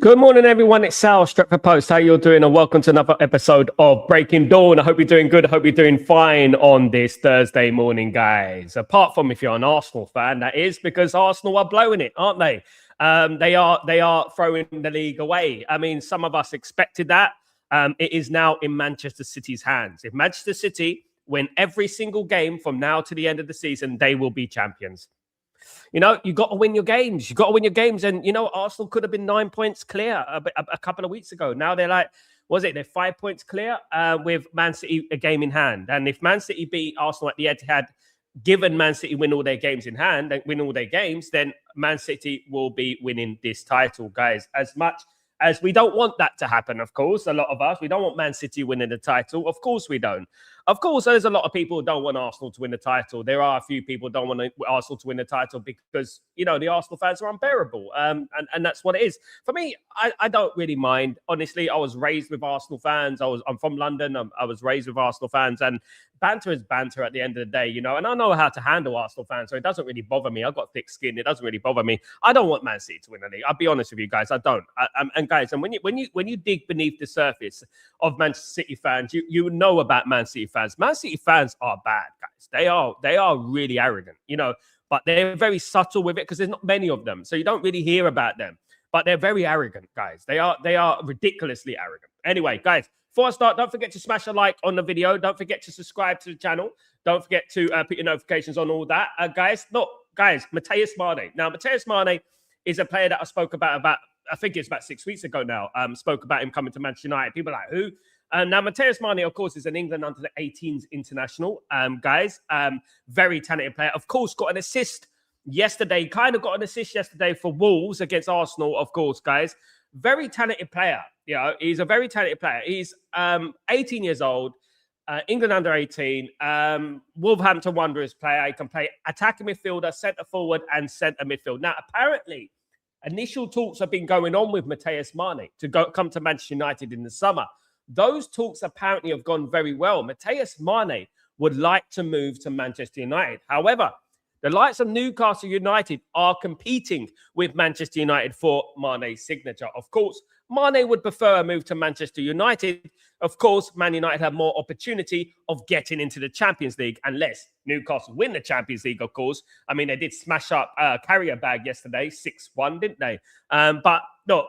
Good morning, everyone. It's Sal, Stretford Post. How you doing? And welcome to another episode of Breaking Dawn. I hope you're doing good. I hope you're doing fine on this Thursday morning, guys. Apart from if you're an Arsenal fan, that is, because Arsenal are blowing it, aren't they? They are throwing the league away. I mean, some of us expected that. It is now in Manchester City's hands. If Manchester City win every single game from now to the end of the season, they will be champions. You know, you got to win your games. You got to win your games. And, you know, Arsenal could have been 9 points clear a couple of weeks ago. Now they're like, they're 5 points clear with Man City a game in hand. And if Man City beat Arsenal at the Etihad, given Man City win all their games in hand and win all their games, then Man City will be winning this title, guys. As much as we don't want that to happen, of course, a lot of us, we don't want Man City winning the title. Of course we don't. Of course, there's a lot of people who don't want Arsenal to win the title. There are a few people who don't want Arsenal to win the title because, you know, the Arsenal fans are unbearable. And that's what it is. For me, I don't really mind. Honestly, I was raised with Arsenal fans. I'm from London. I was raised with Arsenal fans. And banter is banter at the end of the day, you know. And I know how to handle Arsenal fans, so it doesn't really bother me. I've got thick skin. It doesn't really bother me. I don't want Man City to win the league. I'll be honest with you guys. I don't. And guys, and when you dig beneath the surface of Manchester City fans, you know about Man City fans. Man City fans are bad, guys. They are really arrogant, you know, but they're very subtle with it because there's not many of them. So you don't really hear about them, but they're very arrogant, guys. They are ridiculously arrogant. Anyway, guys, before I start, don't forget to smash a like on the video. Don't forget to subscribe to the channel. Don't forget to put your notifications on all that. Guys, Matheus Mane. Now, Matheus Mane is a player that I spoke about, I think it's about 6 weeks ago now, spoke about him coming to Manchester United. People are like, who? Now, Matheus Mane, of course, is an England under the 18s international, guys. Very talented player. Of course, got an assist yesterday. Kind of got an assist yesterday for Wolves against Arsenal, of course, guys. Very talented player. You know, he's a very talented player. He's 18 years old, England under 18, Wolverhampton Wanderers player. He can play attacking midfielder, centre forward, and centre midfield. Now, apparently, initial talks have been going on with Matheus Mane to come to Manchester United in the summer. Those talks apparently have gone very well. Matheus Mane would like to move to Manchester United. However, the likes of Newcastle United are competing with Manchester United for Mane's signature. Of course, Mane would prefer a move to Manchester United. Of course, Man United have more opportunity of getting into the Champions League unless Newcastle win the Champions League, of course. I mean, they did smash up Carrier bag yesterday, 6-1, didn't they? But look,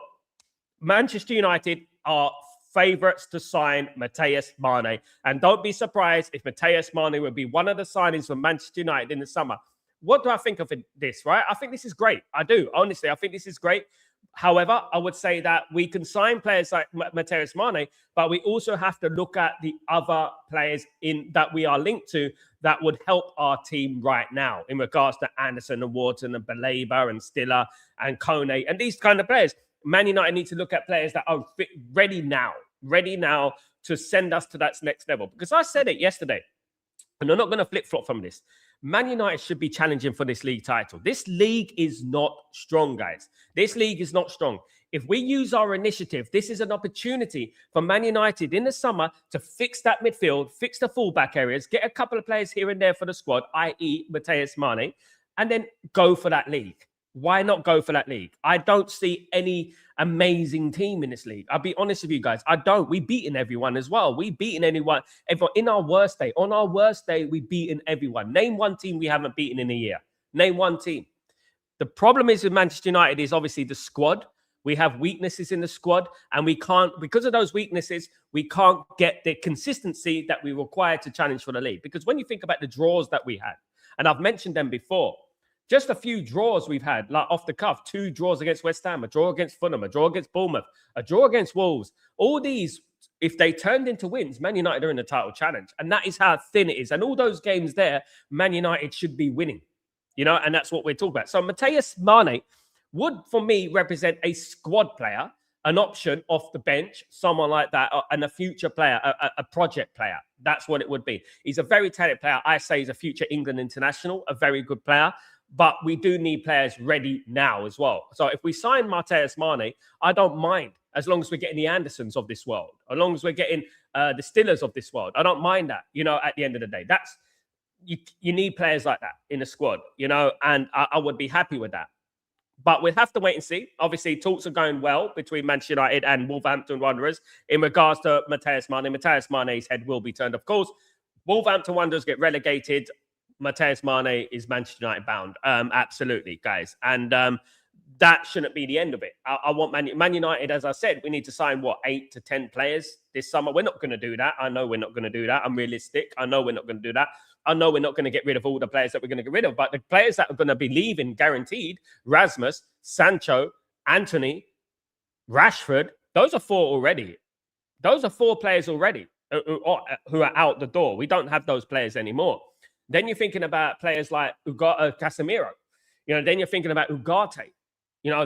Manchester United are favourites to sign Matheus Mane. And don't be surprised if Matheus Mane will be one of the signings for Manchester United in the summer. What do I think of this, right? I think this is great. I do. Honestly, I think this is great. However, I would say that we can sign players like Matheus Mane, but we also have to look at the other players that we are linked to that would help our team right now in regards to Anderson and Wharton and Baleba and Stiller and Kone and these kind of players. Man United need to look at players that are ready now to send us to that next level. Because I said it yesterday, and I'm not going to flip-flop from this. Man United should be challenging for this league title. This league is not strong, guys. This league is not strong. If we use our initiative, this is an opportunity for Man United in the summer to fix that midfield, fix the fullback areas, get a couple of players here and there for the squad, i.e. Matheus Mane, and then go for that league. Why not go for that league? I don't see any amazing team in this league. I'll be honest with you guys. I don't. We've beaten everyone as well. We've beaten everyone in our worst day. On our worst day, we've beaten everyone. Name one team we haven't beaten in a year. Name one team. The problem is with Manchester United is obviously the squad. We have weaknesses in the squad, and we can't, because of those weaknesses, we can't get the consistency that we require to challenge for the league. Because when you think about the draws that we had, and I've mentioned them before, just a few draws we've had, like off the cuff, 2 draws against West Ham, a draw against Fulham, a draw against Bournemouth, a draw against Wolves. All these, if they turned into wins, Man United are in the title challenge. And that is how thin it is. And all those games there, Man United should be winning. You know, and that's what we're talking about. So Matheus Mane would, for me, represent a squad player, an option off the bench, someone like that, and a future player, a project player. That's what it would be. He's a very talented player. I say he's a future England international, a very good player. But we do need players ready now as well. So if we sign Matheus Mane, I don't mind, as long as we're getting the Andersons of this world, as long as we're getting the Stillers of this world. I don't mind that, you know, at the end of the day. That's you need players like that in the squad, you know, and I would be happy with that. But we'll have to wait and see. Obviously, talks are going well between Manchester United and Wolverhampton Wanderers in regards to Matheus Mane. Matheus Mane's head will be turned, of course. Wolverhampton Wanderers get relegated. Matheus Mane is Manchester United bound. Absolutely, guys. And that shouldn't be the end of it. I want Man United, as I said, we need to sign, 8 to 10 players this summer. We're not going to do that. I know we're not going to do that. I'm realistic. I know we're not going to do that. I know we're not going to get rid of all the players that we're going to get rid of, but the players that are going to be leaving guaranteed, Rasmus, Sancho, Anthony, Rashford, those are 4 already. Those are 4 players already who are out the door. We don't have those players anymore. Then you're thinking about players like Casemiro. Then you're thinking about Ugarte.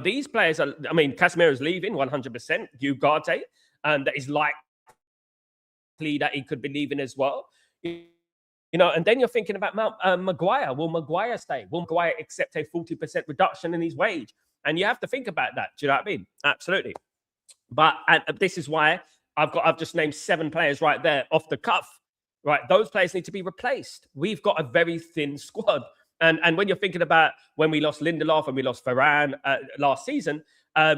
These players are, Casemiro's leaving 100%. Ugarte, that is likely that he could be leaving as well. And then you're thinking about Maguire. Will Maguire stay? Will Maguire accept a 40% reduction in his wage? And you have to think about that. Do you know what I mean? Absolutely. But this is why I've just named 7 players right there off the cuff. Right, those players need to be replaced. We've got a very thin squad. And when you're thinking about when we lost Lindelof and we lost Varane last season,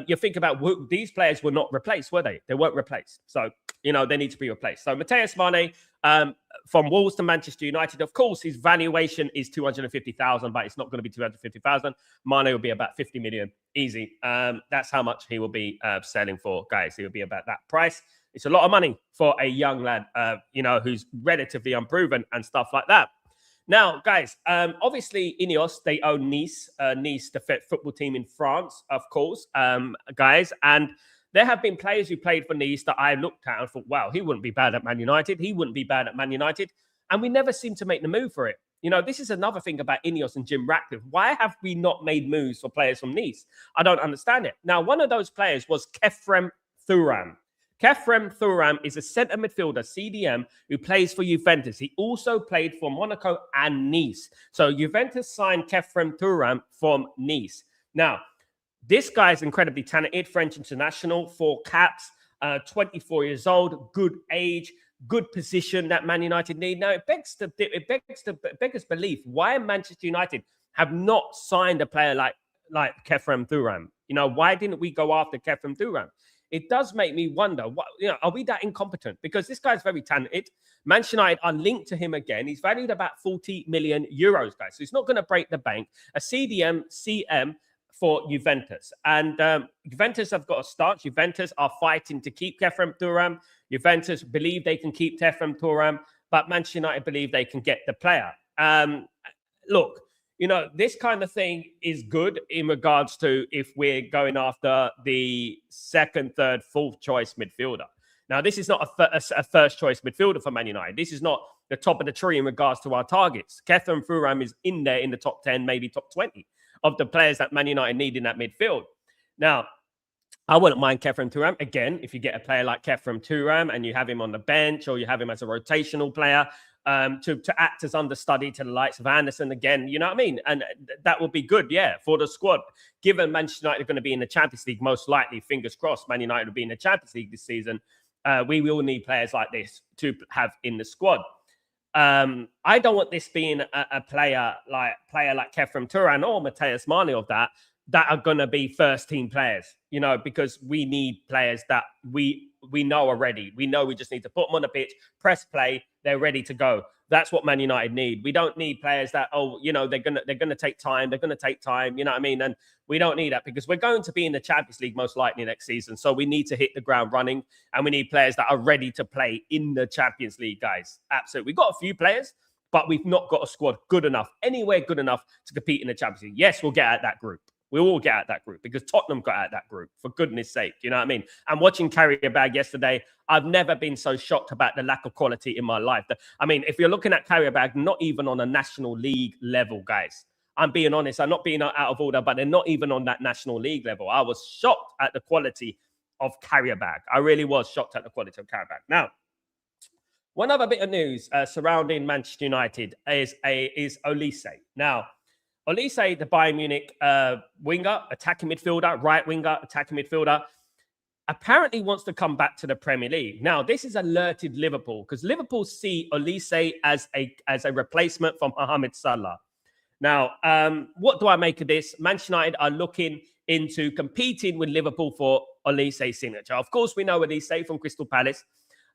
you think about these players were not replaced, were they? They weren't replaced. So, they need to be replaced. So Matheus Mane, from Wolves to Manchester United, of course, his valuation is 250,000, but it's not going to be 250,000. Mane will be about 50 million, easy. That's how much he will be selling for, guys. He will be about that price. It's a lot of money for a young lad, who's relatively unproven and stuff like that. Now, guys, obviously, Ineos, they own Nice, the football team in France, of course, guys. And there have been players who played for Nice that I looked at and thought, wow, he wouldn't be bad at Man United. He wouldn't be bad at Man United. And we never seem to make the move for it. This is another thing about Ineos and Jim Ratcliffe. Why have we not made moves for players from Nice? I don't understand it. Now, one of those players was Khéphren Thuram. Khéphren Thuram is a centre midfielder, CDM, who plays for Juventus. He also played for Monaco and Nice. So Juventus signed Khéphren Thuram from Nice. Now, this guy is incredibly talented, French international, 4 caps, 24 years old, good age, good position that Man United need. Now, it beggars belief why Manchester United have not signed a player like Khéphren Thuram. Why didn't we go after Khéphren Thuram? It does make me wonder, are we that incompetent? Because this guy's very talented. Manchester United are linked to him again. He's valued about 40 million euros, guys. So he's not going to break the bank. A CM for Juventus. And Juventus have got a start. Juventus are fighting to keep Khéphren Thuram. Juventus believe they can keep Khéphren Thuram, but Manchester United believe they can get the player. Look, this kind of thing is good in regards to if we're going after the 2nd, 3rd, 4th choice midfielder. Now, this is not a first choice midfielder for Man United. This is not the top of the tree in regards to our targets. Khéphren Thuram is in there in the top 10, maybe top 20 of the players that Man United need in that midfield. Now, I wouldn't mind Khéphren Thuram. Again, if you get a player like Khéphren Thuram and you have him on the bench or you have him as a rotational player, to act as understudy to the likes of Anderson again, you know what I mean? And that would be good, for the squad. Given Manchester United are going to be in the Champions League, most likely, fingers crossed, Man United will be in the Champions League this season. We will need players like this to have in the squad. I don't want this being a player like Khéphren Thuram or Matheus Mane of that are going to be first team players, because we need players that we know are ready. We know we just need to put them on the pitch, press play, they're ready to go. That's what Man United need. We don't need players that, they're gonna take time. They're gonna take time, you know what I mean? And we don't need that because we're going to be in the Champions League most likely next season. So we need to hit the ground running, and we need players that are ready to play in the Champions League, guys. Absolutely. We've got a few players, but we've not got a squad good enough, anywhere good enough to compete in the Champions League. Yes, we'll get at that group. We all get at that group because Tottenham got at that group, for goodness sake. You know what I mean? And watching Carrick yesterday, I've never been so shocked about the lack of quality in my life. If you're looking at Carrick, not even on a National League level, guys. I'm being honest. I'm not being out of order, but they're not even on that National League level. I was shocked at the quality of Carrick. I really was shocked at the quality of Carrick. Now, one other bit of news surrounding Manchester United is Olise. Now, Olise, the Bayern Munich winger, attacking midfielder, right winger, attacking midfielder, apparently wants to come back to the Premier League. Now, this has alerted Liverpool because Liverpool see Olise as a replacement for Mohamed Salah. Now, what do I make of this? Manchester United are looking into competing with Liverpool for Olise's signature. Of course, we know Olise from Crystal Palace.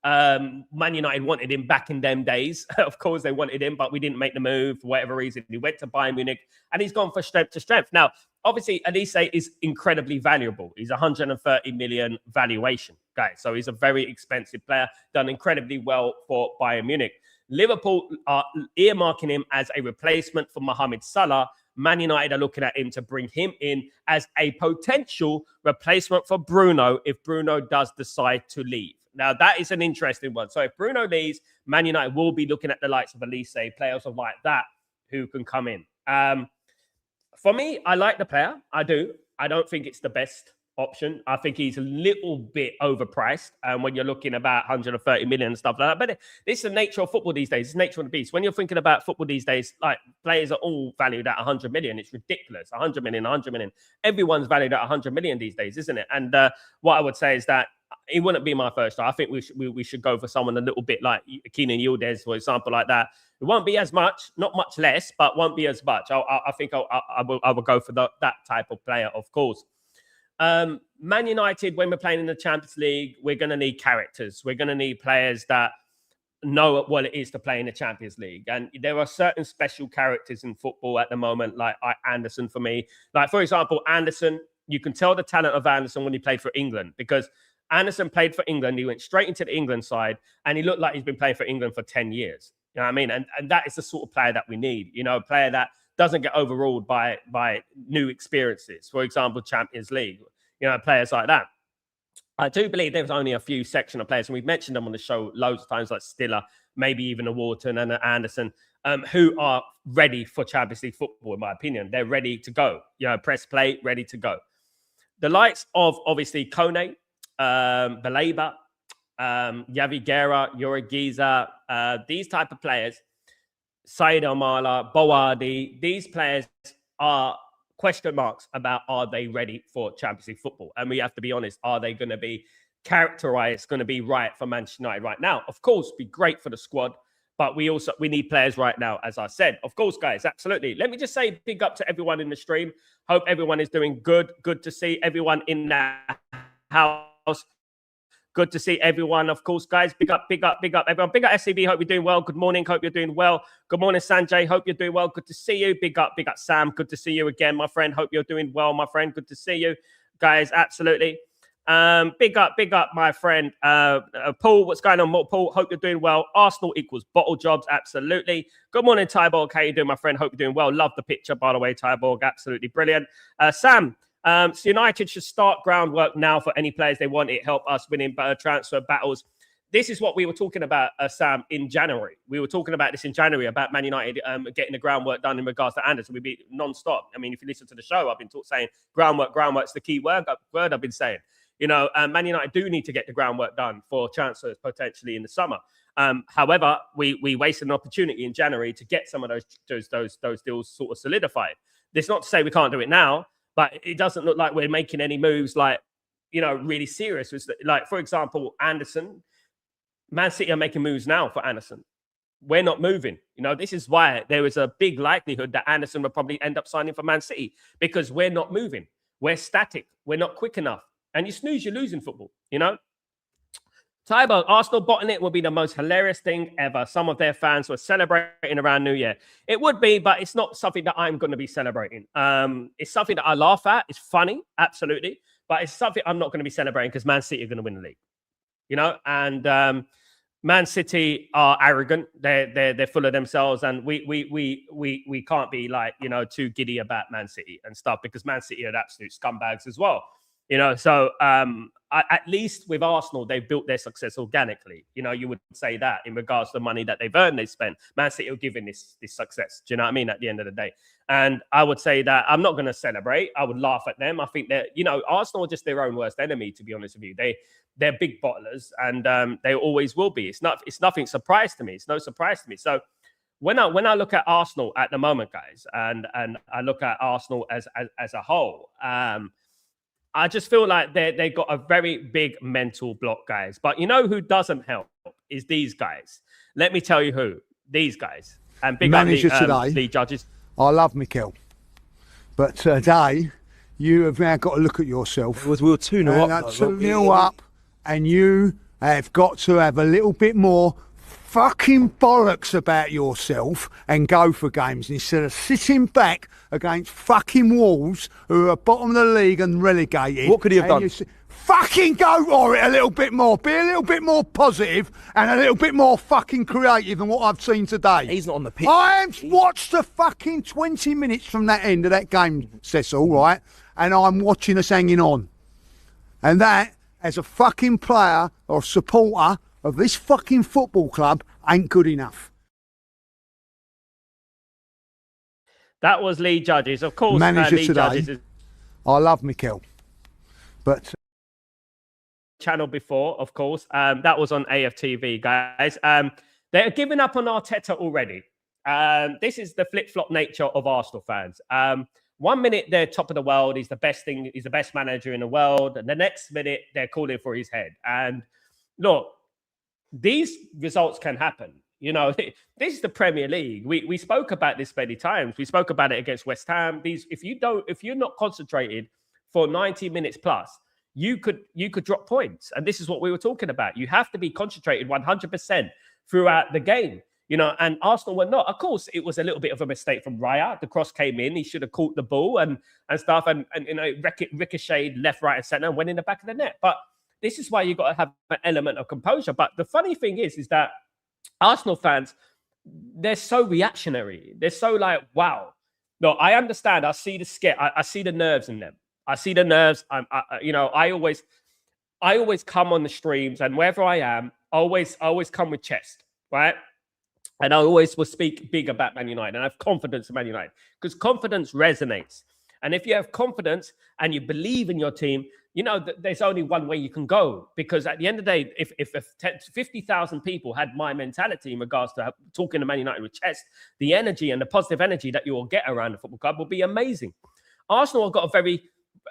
Man United wanted him back in them days. Of course, they wanted him, but we didn't make the move for whatever reason. He went to Bayern Munich, and he's gone from strength to strength. Now, obviously, Olise is incredibly valuable. He's 130 million valuation, guys. So he's a very expensive player, done incredibly well for Bayern Munich. Liverpool are earmarking him as a replacement for Mohamed Salah. Man United are looking at him to bring him in as a potential replacement for Bruno if Bruno does decide to leave. Now, that is an interesting one. So if Bruno leaves, Man United will be looking at the likes of Olise, players of like that who can come in. For me, I like the player. I do. I don't think it's the best option. I think he's a little bit overpriced when you're looking about 130 million and stuff like that. But this is the nature of football these days. It's the nature of the beast. When you're thinking about football these days, like players are all valued at 100 million. It's ridiculous. 100 million, 100 million. Everyone's valued at 100 million these days, isn't it? And what I would say is that it wouldn't be my first. I think we should go for someone a little bit like Kenan Yildiz, for example, like that. It won't be as much, not much less, but won't be as much. I think I will go for that type of player, of course. Man United, when we're playing in the Champions League, we're going to need characters. We're going to need players that know what it is to play in the Champions League. And there are certain special characters in football at the moment, like Anderson for me. Like, for example, Anderson, you can tell the talent of Anderson when he played for England, because Anderson played for England. He went straight into the England side, and he looked like he's been playing for England for 10 years. You know what I mean? And that is the sort of player that we need. You know, a player that doesn't get overruled by new experiences. For example, Champions League. You know, players like that. I do believe there's only a few section of players, and we've mentioned them on the show loads of times, like Stiller, maybe even a Wharton and an Anderson, who are ready for Champions League football, in my opinion. They're ready to go. You know, press play, ready to go. The likes of, obviously, Kone, Baleba, Yavi Guerra, Yorigiza, these type of players, Said Omala, Boadi, these players are question marks about, are they ready for Champions League football? And we have to be honest, are they going to be characterized, going to be right for Manchester United right now? Of course, be great for the squad, but we need players right now, as I said. Of course, guys, absolutely. Let me just say big up to everyone in the stream. Hope everyone is doing good. Good to see everyone in the house. Good to see everyone, of course, guys. Big up, everyone. Big up, SCB. Hope you're doing well. Good morning. Hope you're doing well. Good morning, Sanjay. Hope you're doing well. Good to see you. Big up, Sam. Good to see you again, my friend. Hope you're doing well, my friend. Good to see you, guys. Absolutely. Big up, my friend. Paul, what's going on, Paul? Hope you're doing well. Arsenal equals bottle jobs. Absolutely. Good morning, Tyborg. How you doing, my friend? Hope you're doing well. Love the picture, by the way, Tyborg. Absolutely brilliant. Sam. So United should start groundwork now for any players they want. It help us winning transfer battles. This is what we were talking about, Sam, in January. We were talking about this in January, about Man United getting the groundwork done in regards to Anderson. We'd be non-stop. I mean, if you listen to the show, I've been saying groundwork's the key word I've been saying. You know, Man United do need to get the groundwork done for transfers potentially in the summer. However, we wasted an opportunity in January to get some of those deals sort of solidified. That's not to say we can't do it now, but it doesn't look like we're making any moves like, you know, really serious. Like, for example, Anderson, Man City are making moves now for Anderson. We're not moving. You know, this is why there is a big likelihood that Anderson will probably end up signing for Man City, because we're not moving. We're static. We're not quick enough. And you snooze, you lose in football, you know? Tybo, Arsenal botting it will be the most hilarious thing ever. Some of their fans were celebrating around New Year. It would be, but it's not something that I'm going to be celebrating. It's something that I laugh at. It's funny, absolutely. But it's something I'm not going to be celebrating because Man City are going to win the league. You know? And Man City are arrogant. They're full of themselves. And we can't be like, you know, too giddy about Man City and stuff, because Man City are absolute scumbags as well. You know, so at least with Arsenal, they've built their success organically. You know, you would say that in regards to the money that they've earned, they spent. Man City are giving this success. Do you know what I mean? At the end of the day. And I would say that I'm not going to celebrate. I would laugh at them. I think that, you know, Arsenal are just their own worst enemy, to be honest with you. They're big bottlers, and they always will be. It's nothing surprise to me. It's no surprise to me. So when I look at Arsenal at the moment, guys, and I look at Arsenal as a whole, I just feel like they got a very big mental block, guys. But you know who doesn't help is these guys. Let me tell you who. These guys. And big manager up today. the judges. I love Mikel, but today you have now got to look at yourself. We were 2-0 up. 2-0 up, and you have got to have a little bit more fucking bollocks about yourself and go for games instead of sitting back against fucking Wolves who are bottom of the league and relegated. What could he have done? Fucking go for it a little bit more. Be a little bit more positive and a little bit more fucking creative than what I've seen today. He's not on the pitch. I watched the fucking 20 minutes from that end of that game, Cecil, right? And I'm watching us hanging on. And that, as a fucking player or supporter of this fucking football club, ain't good enough. That was Lee Judges. Of course, Manager Lee today. Judges. I love Mikel, but... Channel before, of course. That was on AFTV, guys. They're giving up on Arteta already. This is the flip-flop nature of Arsenal fans. 1 minute they're top of the world, he's the best thing, he's the best manager in the world, and the next minute they're calling for his head. And look, these results can happen. You know, this is the Premier League. We spoke about this many times. We spoke about it against West Ham. If you're not concentrated for 90 minutes plus, you could drop points. And this is what we were talking about. You have to be concentrated 100% throughout the game, you know, and Arsenal were not. Of course, it was a little bit of a mistake from Raya. The cross came in. He should have caught the ball and stuff. And you know, ricocheted left, right, and centre and went in the back of the net. But this is why you've got to have an element of composure. But the funny thing is that Arsenal fans, they're so reactionary. They're so like, wow. No, I understand. I see the scare. I see the nerves in them. I see the nerves. I always come on the streams, and wherever I am, I always come with chest, right? And I always will speak big about Man United, and I have confidence in Man United because confidence resonates. And if you have confidence and you believe in your team, you know that there's only one way you can go. Because at the end of the day, if 50,000 people had my mentality in regards to talking to Man United with chest, the energy and the positive energy that you will get around the football club will be amazing. Arsenal have got a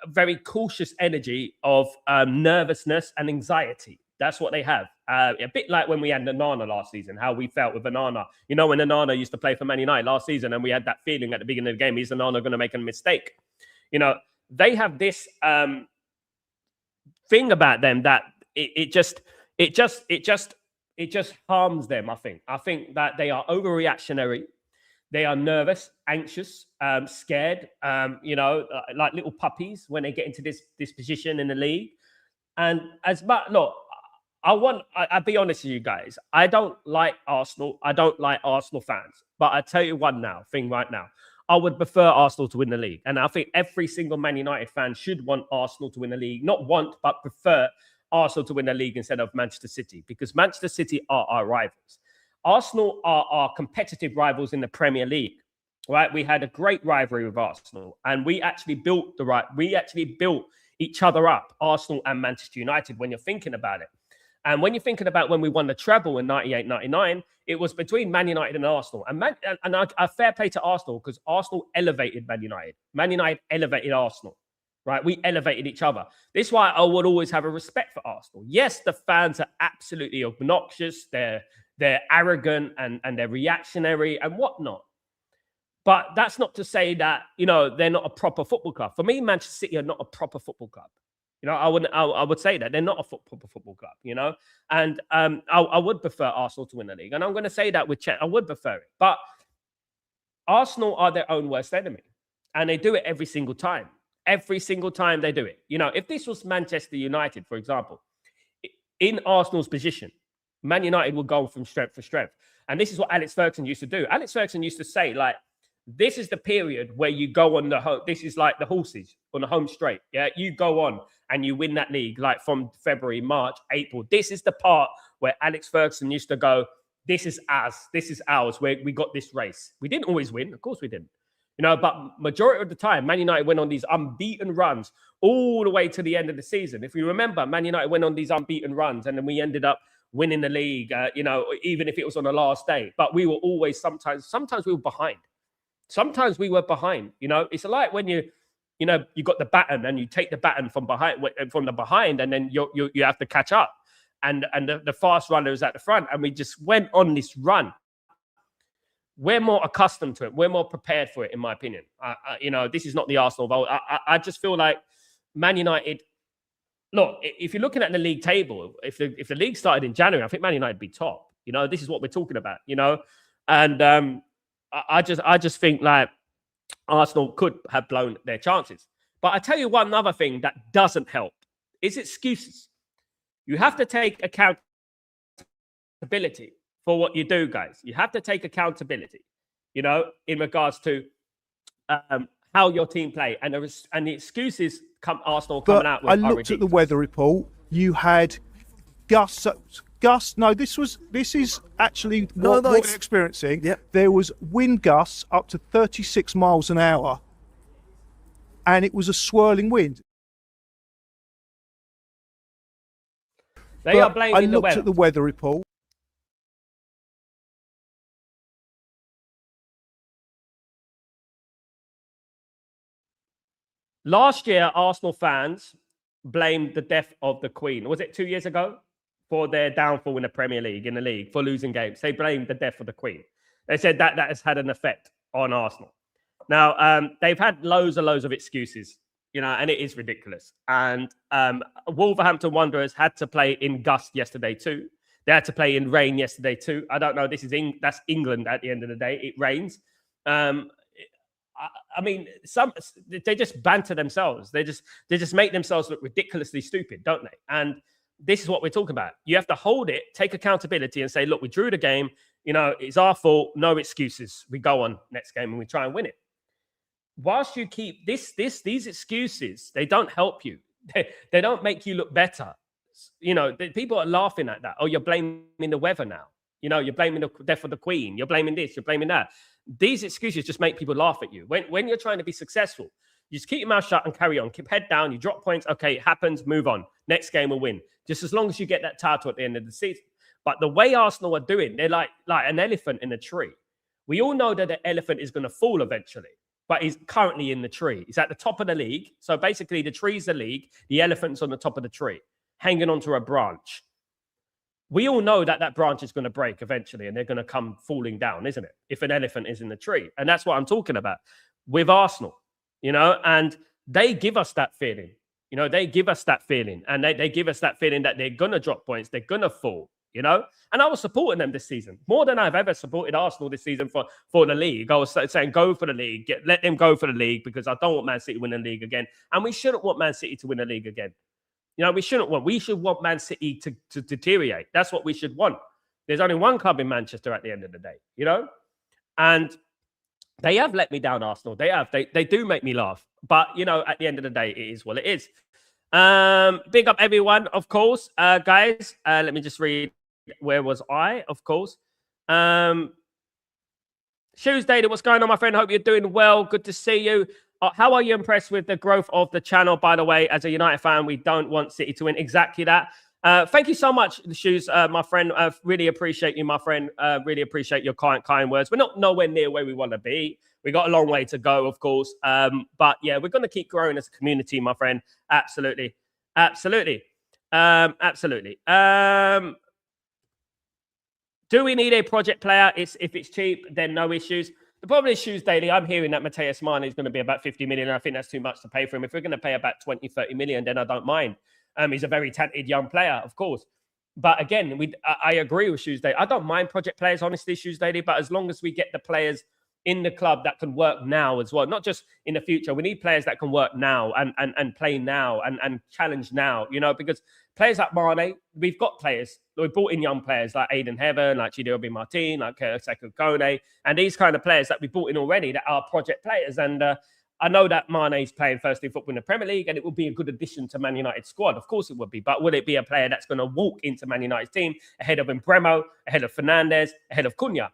very cautious energy of nervousness and anxiety. That's what they have. A bit like when we had Nanana last season, how we felt with Nanana. You know, when Nanana used to play for Man United last season and we had that feeling at the beginning of the game, is Nanana going to make a mistake? You know, they have this thing about them that it just harms them, I think that they are overreactionary. They are nervous, anxious, scared, like little puppies when they get into this position in the league. And look, I'll be honest with you guys. I don't like Arsenal. I don't like Arsenal fans. But I tell you one thing right now. I would prefer Arsenal to win the league. And I think every single Man United fan should want Arsenal to win the league. Not want, but prefer Arsenal to win the league instead of Manchester City. Because Manchester City are our rivals. Arsenal are our competitive rivals in the Premier League, right? We had a great rivalry with Arsenal, and we actually built each other up, Arsenal and Manchester United, when you're thinking about it. And when you're thinking about when we won the treble in 98-99, it was between Man United and Arsenal. And I fair play to Arsenal because Arsenal elevated Man United. Man United elevated Arsenal, right? We elevated each other. This is why I would always have a respect for Arsenal. Yes, the fans are absolutely obnoxious. They're arrogant and they're reactionary and whatnot. But that's not to say that, you know, they're not a proper football club. For me, Manchester City are not a proper football club. You know, I would say that they're not a proper football club, you know, and I would prefer Arsenal to win the league. And I'm going to say that with Chet, I would prefer it. But Arsenal are their own worst enemy, and they do it every single time. Every single time they do it. You know, if this was Manchester United, for example, in Arsenal's position, Man United will go from strength to strength. And this is what Alex Ferguson used to do. Alex Ferguson used to say, like, this is the period where you go on this is like the horses on the home straight. Yeah, you go on and you win that league, like from February, March, April. This is the part where Alex Ferguson used to go, this is ours, where we got this race. We didn't always win. Of course we didn't. You know, but majority of the time, Man United went on these unbeaten runs all the way to the end of the season. If you remember, Man United went on these unbeaten runs and then we ended up winning the league, even if it was on the last day. But we were always sometimes we were behind. Sometimes we were behind. You know, it's like when you got the baton and you take the baton from the behind, and then you have to catch up. And the fast runner is at the front, and we just went on this run. we're more accustomed to it. We're more prepared for it, in my opinion. You know, this is not the Arsenal vote. I just feel like Man United. Look, if you're looking at the league table, if the league started in January, I think Man United would be top. You know, this is what we're talking about. You know, and I just think like Arsenal could have blown their chances. But I tell you one other thing that doesn't help is excuses. You have to take accountability for what you do, guys. You have to take accountability, you know, in regards to how your team play. And the excuses Arsenal coming out with. I looked at the weather report. You had gusts. No, this is actually what we're experiencing. Yep. There was wind gusts up to 36 miles an hour. And it was a swirling wind. They are blaming the weather. I looked at the weather report. Last year, Arsenal fans blamed the death of the Queen. Was it 2 years ago? For their downfall in the Premier League, in the league, for losing games. They blamed the death of the Queen. They said that has had an effect on Arsenal. Now, they've had loads of excuses, you know, and it is ridiculous. And Wolverhampton Wanderers had to play in gust yesterday too. They had to play in rain yesterday too. I don't know. That's England at the end of the day. It rains. I mean, they just banter themselves. They just make themselves look ridiculously stupid, don't they? And this is what we're talking about. You have to hold it, take accountability, and say, look, we drew the game. You know, it's our fault. No excuses. We go on next game and we try and win it. Whilst you keep these excuses, they don't help you. They don't make you look better. You know, people are laughing at that. Oh, you're blaming the weather now. You know, you're blaming the death of the Queen. You're blaming this. You're blaming that. These excuses just make people laugh at you. When you're trying to be successful, you just keep your mouth shut and carry on. Keep head down. You drop points. Okay, it happens. Move on. Next game will win. Just as long as you get that title at the end of the season. But the way Arsenal are doing, they're like an elephant in a tree. We all know that the elephant is going to fall eventually, but he's currently in the tree. He's at the top of the league. So basically, the tree's the league. The elephant's on the top of the tree, hanging onto a branch. We all know that branch is going to break eventually, and they're going to come falling down, isn't it? If an elephant is in the tree. And that's what I'm talking about with Arsenal. You know, and they give us that feeling. You know, they give us that feeling. And they give us that feeling that they're going to drop points. They're going to fall, you know. And I was supporting them this season. More than I've ever supported Arsenal this season for the league. I was saying, go for the league. Let them go for the league because I don't want Man City to win the league again. And we shouldn't want Man City to win the league again. You know, we should want Man City to deteriorate. That's what we should want. There's only one club in Manchester at the end of the day, you know. And they have let me down, Arsenal. They have. They do make me laugh. But, you know, at the end of the day, it is what it is. Big up everyone, of course. Guys, let me just read. Where was I? Of course. Shoes Daily, what's going on, my friend? Hope you're doing well. Good to see you. How are you impressed with the growth of the channel? By the way, as a United fan, we don't want City to win. Exactly that. Thank you so much, Shoes, my friend. Really appreciate you, my friend. Really appreciate your kind words. We're not nowhere near where we want to be. We got a long way to go, of course. But yeah, we're going to keep growing as a community, my friend. Absolutely. Absolutely. Absolutely. Do we need a project player? If it's cheap, then no issues. The problem is, Shoes Daily, I'm hearing that Matthias Mane is going to be about 50 million. And I think that's too much to pay for him. If we're going to pay about 20, 30 million, then I don't mind. He's a very talented young player, of course. But again, I agree with Shoes Daily. I don't mind project players, honestly, Shoes Daily. But as long as we get the players in the club that can work now as well, not just in the future. We need players that can work now and play now and challenge now, you know, because players like Mane, we've got players. We've brought in young players like Aiden Heaven, like Chido Martin, like Sekou Kone, and these kind of players that we brought in already that are project players. And I know that Mane is playing first team football in the Premier League, and it will be a good addition to Man United's squad. Of course it would be. But will it be a player that's going to walk into Man United's team ahead of Mbremo, ahead of Fernandes, ahead of Cunha,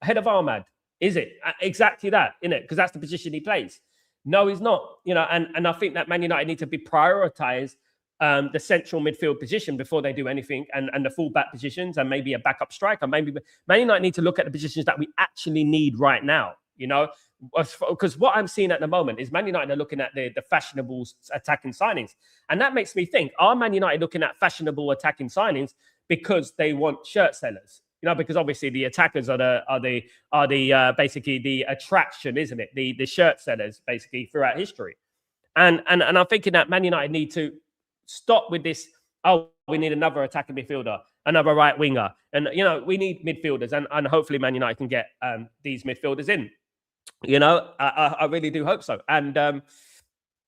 ahead of Ahmad? Is it? Exactly that, isn't it? Because that's the position he plays. No, he's not. You know, and I think that Man United need to be prioritized the central midfield position before they do anything, and the full-back positions, and maybe a backup striker. Maybe Man United need to look at the positions that we actually need right now, you know, because what I'm seeing at the moment is Man United are looking at the fashionable attacking signings. And that makes me think, are Man United looking at fashionable attacking signings because they want shirt sellers? because obviously the attackers are the basically the attraction, isn't it? The shirt sellers basically throughout history. And I'm thinking that Man United need to stop with this. Oh, we need another attacking midfielder, another right winger, and we need midfielders, and hopefully Man United can get these midfielders in. I really do hope so. And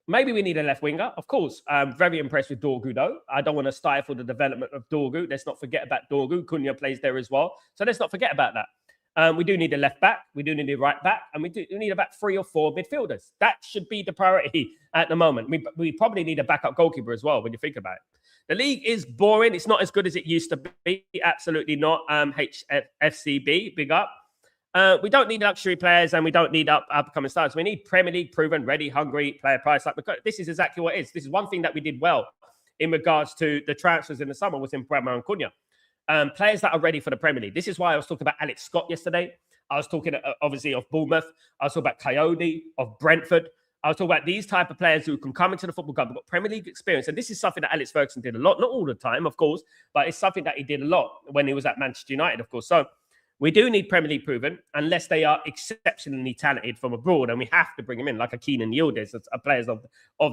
maybe we need a left winger, of course. I'm very impressed with Dorgu, though. I don't want to stifle the development of Dorgu. Let's not forget about Dorgu. Cunha plays there as well, so let's not forget about that. We do need a left back. We do need a right back. And we need about 3 or 4 midfielders. That should be the priority at the moment. We probably need a backup goalkeeper as well when you think about it. The league is boring. It's not as good as it used to be. Absolutely not. FCB, big up. We don't need luxury players and we don't need upcoming stars. We need Premier League proven, ready, hungry player price. This is exactly what it is. This is one thing that we did well in regards to the transfers in the summer was in Bremer and Cunha. Players that are ready for the Premier League. This is why I was talking about Alex Scott yesterday. I was talking, obviously, of Bournemouth. I was talking about Coyote, of Brentford. I was talking about these type of players who can come into the football club, got Premier League experience. And this is something that Alex Ferguson did a lot. Not all the time, of course, but it's something that he did a lot when he was at Manchester United, of course. So we do need Premier League proven, unless they are exceptionally talented from abroad, and we have to bring them in, like a Keenan Yildiz, players of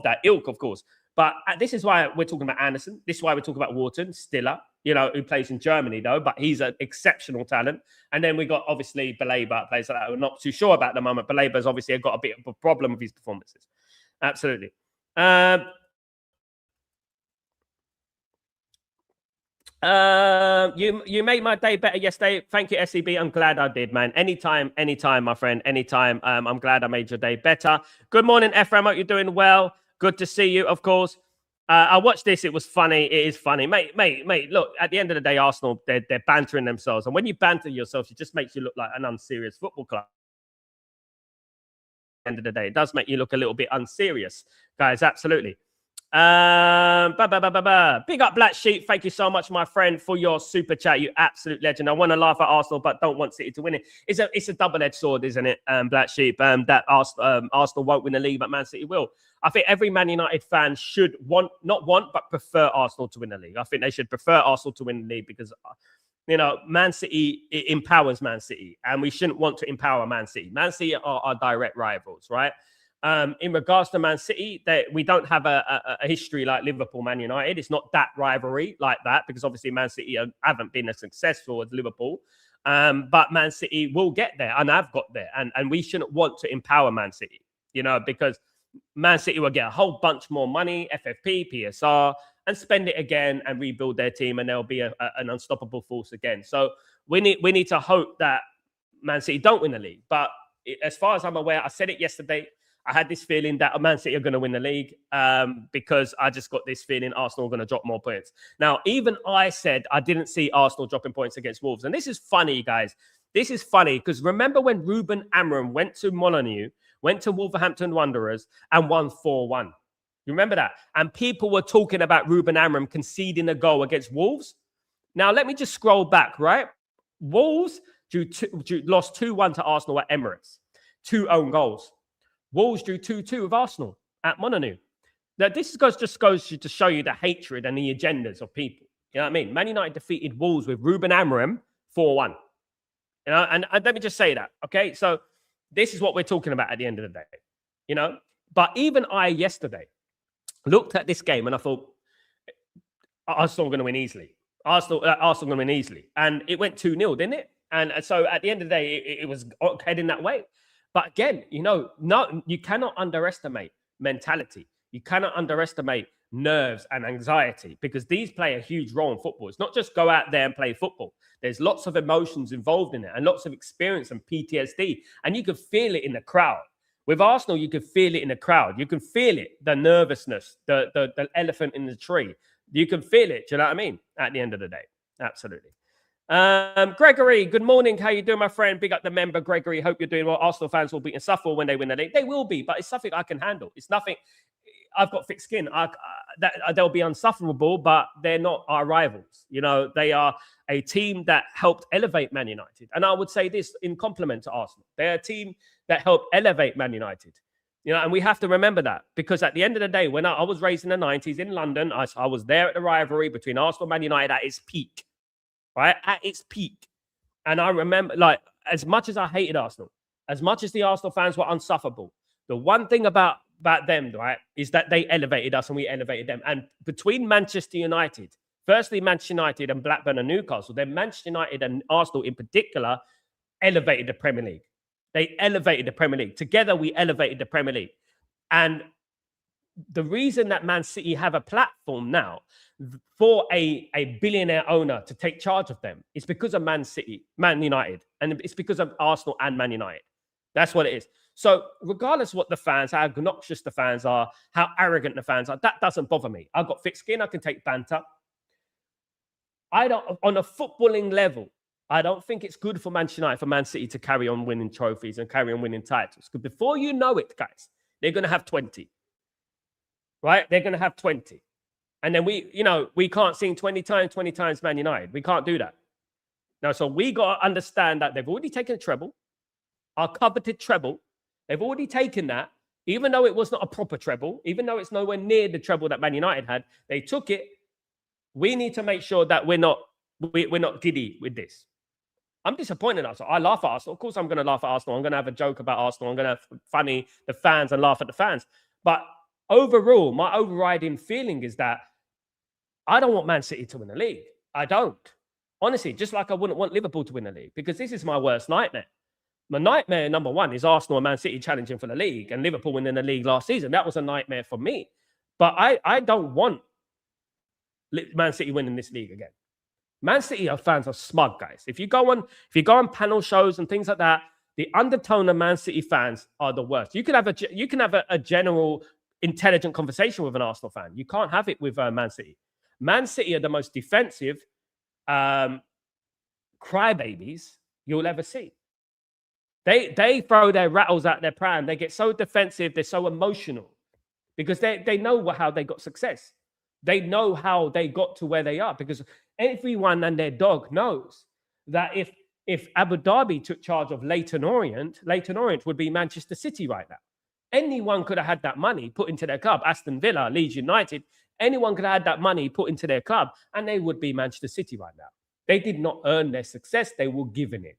that ilk, of course. But this is why we're talking about Anderson. This is why we're talking about Wharton, Stiller, who plays in Germany, though, but he's an exceptional talent. And then we got, obviously, Baleba, players like that we're not too sure about at the moment. Baleba's obviously got a bit of a problem with his performances. Absolutely. You made my day better yesterday. Thank you, SCB. I'm glad I did, man. Anytime, my friend. Anytime. I'm glad I made your day better. Good morning, Ephraim. Hope you're doing well. Good to see you, of course. I watched this. It was funny. It is funny. Mate, look, at the end of the day, Arsenal, they're bantering themselves. And when you banter yourself, it just makes you look like an unserious football club. At the end of the day, it does make you look a little bit unserious, guys. Absolutely. Big up Black Sheep. Thank you so much, my friend, for your super chat. You absolute legend. I want to laugh at Arsenal, but don't want City to win it. It's a double-edged sword, isn't it, Black Sheep? That Arsenal won't win the league, but Man City will. I think every Man United fan should but prefer Arsenal to win the league. I think they should prefer Arsenal to win the league because, Man City, it empowers Man City, and we shouldn't want to empower Man City. Man City are our direct rivals, right? In regards to Man City, we don't have a history like Liverpool, Man United. It's not that rivalry like that because obviously Man City haven't been as successful as Liverpool. But Man City will get there and have got there. And we shouldn't want to empower Man City, because Man City will get a whole bunch more money, FFP, PSR, and spend it again and rebuild their team, and they'll be an unstoppable force again. So we need to hope that Man City don't win the league. But as far as I'm aware, I said it yesterday, I had this feeling that Man City are going to win the league because I just got this feeling Arsenal are going to drop more points. Now, even I said I didn't see Arsenal dropping points against Wolves. And this is funny, guys. This is funny because remember when Ruben Amorim went to Molineux, went to Wolverhampton Wanderers and won 4-1? You remember that? And people were talking about Ruben Amorim conceding a goal against Wolves. Now, let me just scroll back, right? Wolves lost 2-1 to Arsenal at Emirates. 2 own goals. Wolves drew 2-2 with Arsenal at Molineux. Now, this just goes to show you the hatred and the agendas of people. You know what I mean? Man United defeated Wolves with Ruben Amorim 4-1. And let me just say that, okay? So this is what we're talking about at the end of the day, But even I yesterday looked at this game and I thought, Arsenal are going to win easily. Arsenal going to win easily. And it went 2-0, didn't it? And so at the end of the day, it was heading that way. But again, no, you cannot underestimate mentality. You cannot underestimate nerves and anxiety because these play a huge role in football. It's not just go out there and play football. There's lots of emotions involved in it and lots of experience and PTSD. And you can feel it in the crowd. With Arsenal, you can feel it in the crowd. You can feel it, the nervousness, the elephant in the tree. You can feel it, do you know what I mean? At the end of the day. Absolutely. Gregory, good morning. How you doing, my friend? Big up the member, Gregory. Hope you're doing well. Arsenal fans will be insufferable when they win the league. They will be, but it's something I can handle. It's nothing. I've got thick skin. They'll be unsufferable, but they're not our rivals. They are a team that helped elevate Man United. And I would say this in compliment to Arsenal. They're a team that helped elevate Man United. And we have to remember that because at the end of the day, when I was raised in the 90s in London, I was there at the rivalry between Arsenal and Man United at its peak. Right? At its peak. And I remember, like, as much as I hated Arsenal, as much as the Arsenal fans were unsufferable, the one thing about them, right, is that they elevated us and we elevated them. And between Manchester United, firstly Manchester United and Blackburn and Newcastle, then Manchester United and Arsenal in particular elevated the Premier League. They elevated the Premier League. Together, we elevated the Premier League. And the reason that Man City have a platform now for a billionaire owner to take charge of them is because of Man United. And it's because of Arsenal and Man United. That's what it is. So regardless of what the fans, how obnoxious the fans are, how arrogant the fans are, that doesn't bother me. I've got thick skin. I can take banter. On a footballing level, I don't think it's good for Manchester United, for Man City to carry on winning trophies and carry on winning titles. Because before you know it, guys, they're going to have 20. Right? They're going to have 20. And then we can't sing 20 times Man United. We can't do that. Now, so we got to understand that they've already taken a treble, our coveted treble. They've already taken that, even though it was not a proper treble, even though it's nowhere near the treble that Man United had. They took it. We need to make sure that we're not giddy with this. I'm disappointed in Arsenal. I laugh at Arsenal. Of course, I'm going to laugh at Arsenal. I'm going to have a joke about Arsenal. I'm going to have funny the fans and laugh at the fans. But overall, my overriding feeling is that I don't want Man City to win the league. I don't. Honestly, just like I wouldn't want Liverpool to win the league, because this is my worst nightmare. My nightmare number one is Arsenal and Man City challenging for the league and Liverpool winning the league last season. That was a nightmare for me. But I don't want Man City winning this league again. Man City fans are smug, guys. If you go on panel shows and things like that, the undertone of Man City fans are the worst. You can have a general intelligent conversation with an Arsenal fan. You can't have it with Man City. Man City are the most defensive crybabies you'll ever see. They throw their rattles at their pram. They get so defensive. They're so emotional because they know how they got success. They know how they got to where they are, because everyone and their dog knows that if Abu Dhabi took charge of Leyton Orient would be Manchester City right now. Anyone could have had that money put into their club. Aston Villa, Leeds United, anyone could have had that money put into their club and they would be Manchester City right now. They did not earn their success. They were given it.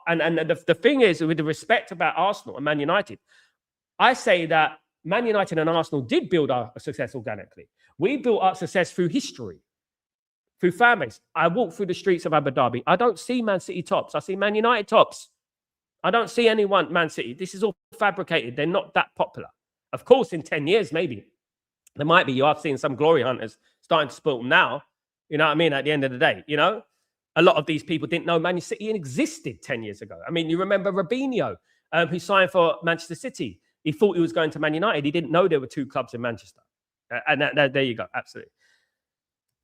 And the thing is, with the respect about Arsenal and Man United, I say that Man United and Arsenal did build our success organically. We built our success through history, through fan base. I walk through the streets of Abu Dhabi. I don't see Man City tops. I see Man United tops. I don't see anyone Man City. This is all fabricated. They're not that popular. Of course, in 10 years, maybe. There might be. You are seeing some glory hunters starting to spoil them now. You know what I mean? At the end of the day, a lot of these people didn't know Man City existed 10 years ago. I mean, you remember Robinho, who signed for Manchester City. He thought he was going to Man United. He didn't know there were two clubs in Manchester. And there you go. Absolutely.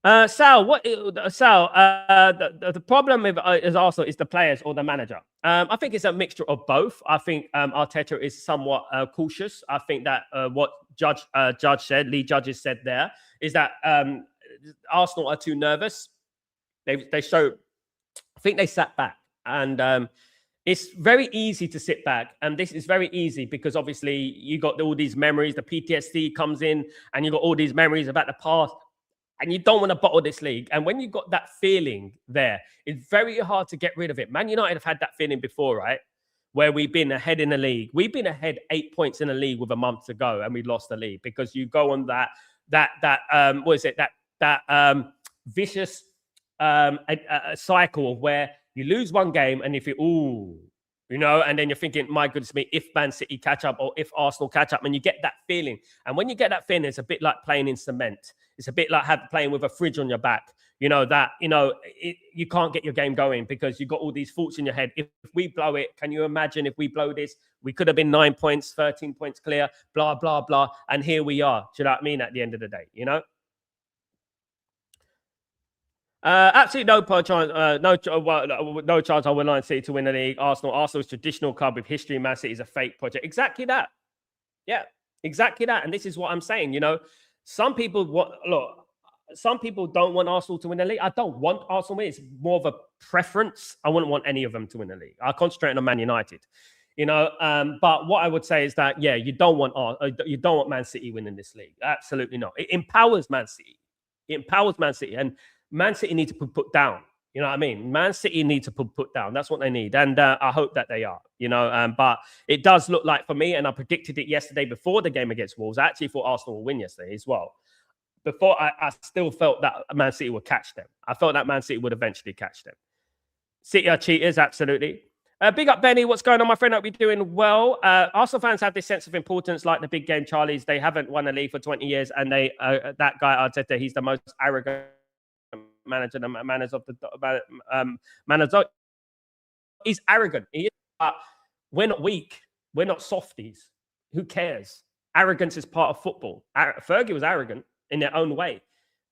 Sal, the problem with Arsenal is the players or the manager. I think it's a mixture of both. I think Arteta is somewhat cautious. I think that what Lee Judges said there is that Arsenal are too nervous. I think they sat back, and it's very easy to sit back. And this is very easy because obviously you got all these memories. The PTSD comes in, and you got all these memories about the past. And you don't want to bottle this league. And when you've got that feeling there, it's very hard to get rid of it. Man United have had that feeling before, right? Where we've been ahead in the league. We've been ahead 8 points in the league with a month to go, and we lost the league because you go on that vicious cycle of where you lose one game and if and then you're thinking, my goodness me, if Man City catch up or if Arsenal catch up, and you get that feeling. And when you get that feeling, it's a bit like playing in cement. It's a bit like playing with a fridge on your back. You can't get your game going because you've got all these thoughts in your head. If we blow it, can you imagine if we blow this? We could have been 9 points, 13 points clear, blah, blah, blah. And here we are. Do you know what I mean? At the end of the day, Absolutely no chance. No chance I would like City to win the league. Arsenal's traditional club with history. Man City is a fake project. Exactly that. Yeah, exactly that. And this is what I'm saying. Some people don't want Arsenal to win the league. I don't want Arsenal to win. It's more of a preference. I wouldn't want any of them to win the league. I concentrate on Man United. But what I would say is that you don't want Man City winning this league. Absolutely not. It empowers Man City. And Man City need to put down. You know what I mean? Man City need to put down. That's what they need. And I hope that they are, you know. But it does look like for me, and I predicted it yesterday before the game against Wolves. I actually thought Arsenal will win yesterday as well. Before, I still felt that Man City would catch them. I felt that Man City would eventually catch them. City are cheaters, absolutely. Big up, Benny. What's going on, my friend? Hope you're doing well. Arsenal fans have this sense of importance, like the big game Charlies. They haven't won a league for 20 years, and they that guy Arteta, he's the most arrogant manager, the manners of the manager. He's arrogant. He is, but we're not weak. We're not softies. Who cares? Arrogance is part of football. Fergie was arrogant in their own way.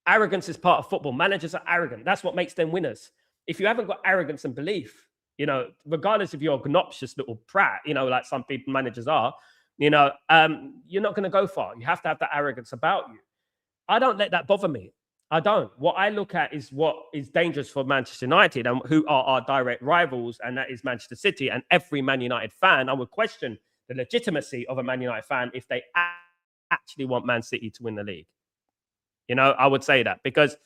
Arrogance is part of football. Managers are arrogant. That's what makes them winners. If you haven't got arrogance and belief, you know, regardless if you're a obnoxious little prat, you know, like some people managers are, you know, you're not going to go far. You have to have that arrogance about you. I don't let that bother me. I don't. What I look at is what is dangerous for Manchester United and who are our direct rivals, and that is Manchester City. And every Man United fan, I would question the legitimacy of a Man United fan if they actually want Man City to win the league. You know, I would say that because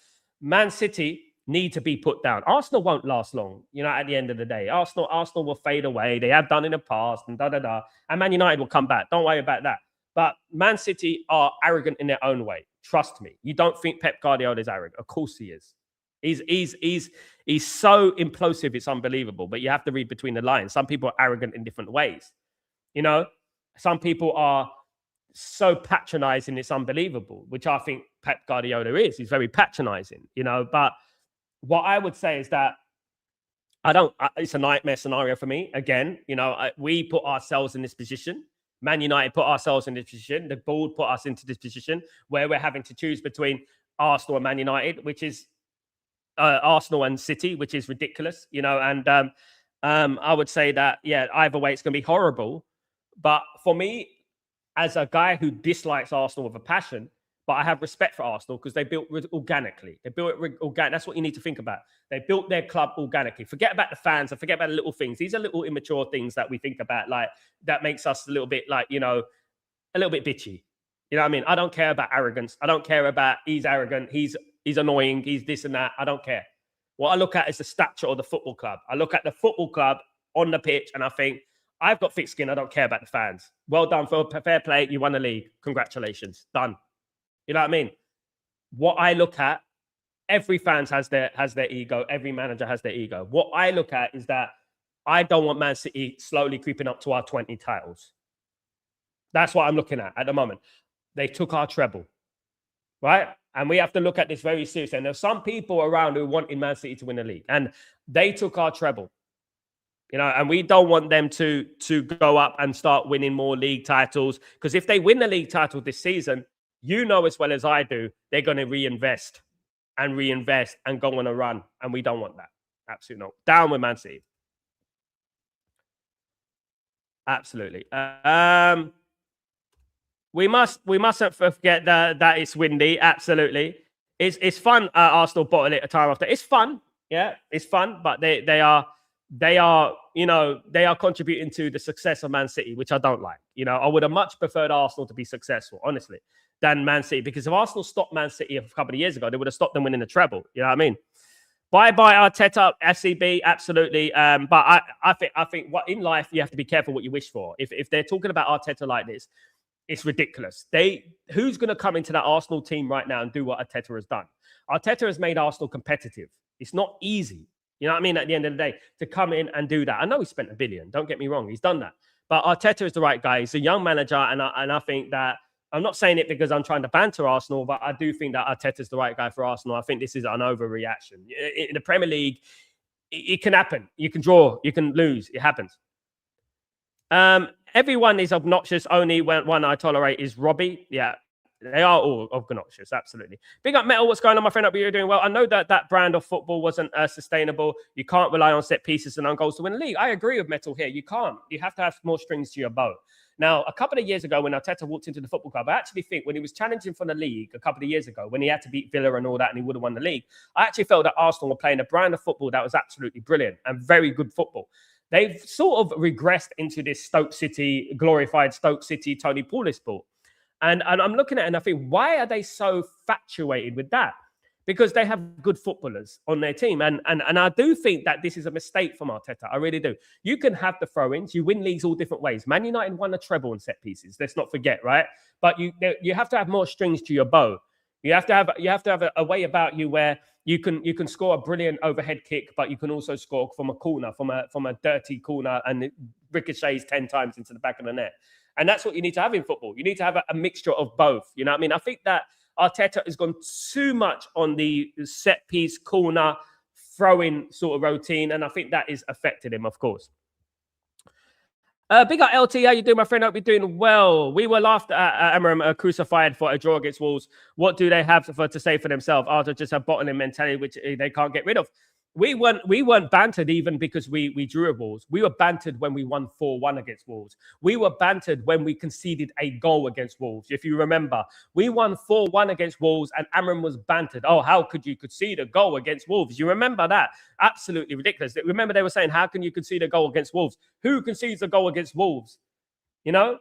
Man City need to be put down. Arsenal won't last long, you know, at the end of the day. Arsenal will fade away. They have done in the past and da-da-da. And Man United will come back. Don't worry about that. But Man City are arrogant in their own way. Trust me. You don't think Pep Guardiola is arrogant. Of course he is. He's so implosive, it's unbelievable. But you have to read between the lines. Some people are arrogant in different ways. You know, some people are so patronizing, it's unbelievable, which I think Pep Guardiola is. He's very patronizing, you know. But what I would say is that it's a nightmare scenario for me. Again, you know, we put ourselves in this position. Man United put ourselves in this position. The board put us into this position where we're having to choose between Arsenal and Man United, which is Arsenal and City, which is ridiculous, you know. And I would say that, yeah, either way, it's going to be horrible. But for me, as a guy who dislikes Arsenal with a passion, but I have respect for Arsenal because they built organically. They built it organic. That's what you need to think about. They built their club organically. Forget about the fans and forget about the little things. These are little immature things that we think about, like that makes us a little bit like, you know, a little bit bitchy. You know what I mean? I don't care about arrogance. I don't care about he's arrogant. He's annoying. He's this and that. I don't care. What I look at is the stature of the football club. I look at the football club on the pitch and I think, I've got thick skin. I don't care about the fans. Well done for fair play. You won the league. Congratulations. Done. You know what I mean? What I look at, every fan has their ego. Every manager has their ego. What I look at is that I don't want Man City slowly creeping up to our 20 titles. That's what I'm looking at the moment. They took our treble, right? And we have to look at this very seriously. And there's some people around who wanted Man City to win the league. And they took our treble. You know, and we don't want them to go up and start winning more league titles. Because if they win the league title this season, you know as well as I do, they're going to reinvest and go on a run. And we don't want that. Absolutely not. Down with Man City. Absolutely. We mustn't forget that it's windy. Absolutely. It's fun. Arsenal bottle it a time after. It's fun. Yeah, it's fun. But they are, you know, they are contributing to the success of Man City, which I don't like. You know, I would have much preferred Arsenal to be successful, honestly, than Man City. Because if Arsenal stopped Man City a couple of years ago, they would have stopped them winning the treble. You know what I mean? Bye-bye, Arteta, SCB, absolutely. But I think what in life, you have to be careful what you wish for. If they're talking about Arteta like this, it's ridiculous. Who's going to come into that Arsenal team right now and do what Arteta has done? Arteta has made Arsenal competitive. It's not easy. You know what I mean? At the end of the day, to come in and do that. I know he spent $1 billion. Don't get me wrong. He's done that. But Arteta is the right guy. He's a young manager. And I think that, I'm not saying it because I'm trying to banter Arsenal, but I do think that Arteta is the right guy for Arsenal. I think this is an overreaction. In the Premier League, it can happen. You can draw. You can lose. It happens. Everyone is obnoxious. Only one I tolerate is Robbie. Yeah. They are all obnoxious, absolutely. Big up Metal, what's going on, my friend? Hope you're doing well. I know that brand of football wasn't sustainable. You can't rely on set pieces and on goals to win the league. I agree with Metal here. You can't. You have to have more strings to your bow. Now, a couple of years ago, when Arteta walked into the football club, I actually think when he was challenging for the league a couple of years ago, when he had to beat Villa and all that, and he would have won the league, I actually felt that Arsenal were playing a brand of football that was absolutely brilliant and very good football. They've sort of regressed into this glorified Stoke City, Tony Pulis ball. And I'm looking at it and I think, why are they so infatuated with that? because they have good footballers on their team. And I do think that this is a mistake from Arteta. I really do. You can have the throw-ins. You win leagues all different ways. Man United won a treble on set pieces. Let's not forget, right? But you have to have more strings to your bow. You have to have a way about you where you can score a brilliant overhead kick, but you can also score from a corner, from a dirty corner, and it ricochets 10 times into the back of the net. And that's what you need to have in football. You need to have a mixture of both. You know what I mean? I think that Arteta has gone too much on the set piece, corner, throwing sort of routine, and I think that is affected him, of course. Big up LT, how you doing, my friend? Hope you're doing well. We were laughed at Amorim crucified for a draw against Wolves. What do they have to say for themselves? Arthur just a bottling mentality, which they can't get rid of. We weren't bantered even because we drew at Wolves. We were bantered when we won 4-1 against Wolves. We were bantered when we conceded a goal against Wolves. If you remember, we won 4-1 against Wolves and Amorim was bantered. Oh, how could you concede a goal against Wolves? You remember that? Absolutely ridiculous. Remember they were saying, how can you concede a goal against Wolves? Who concedes a goal against Wolves? You know?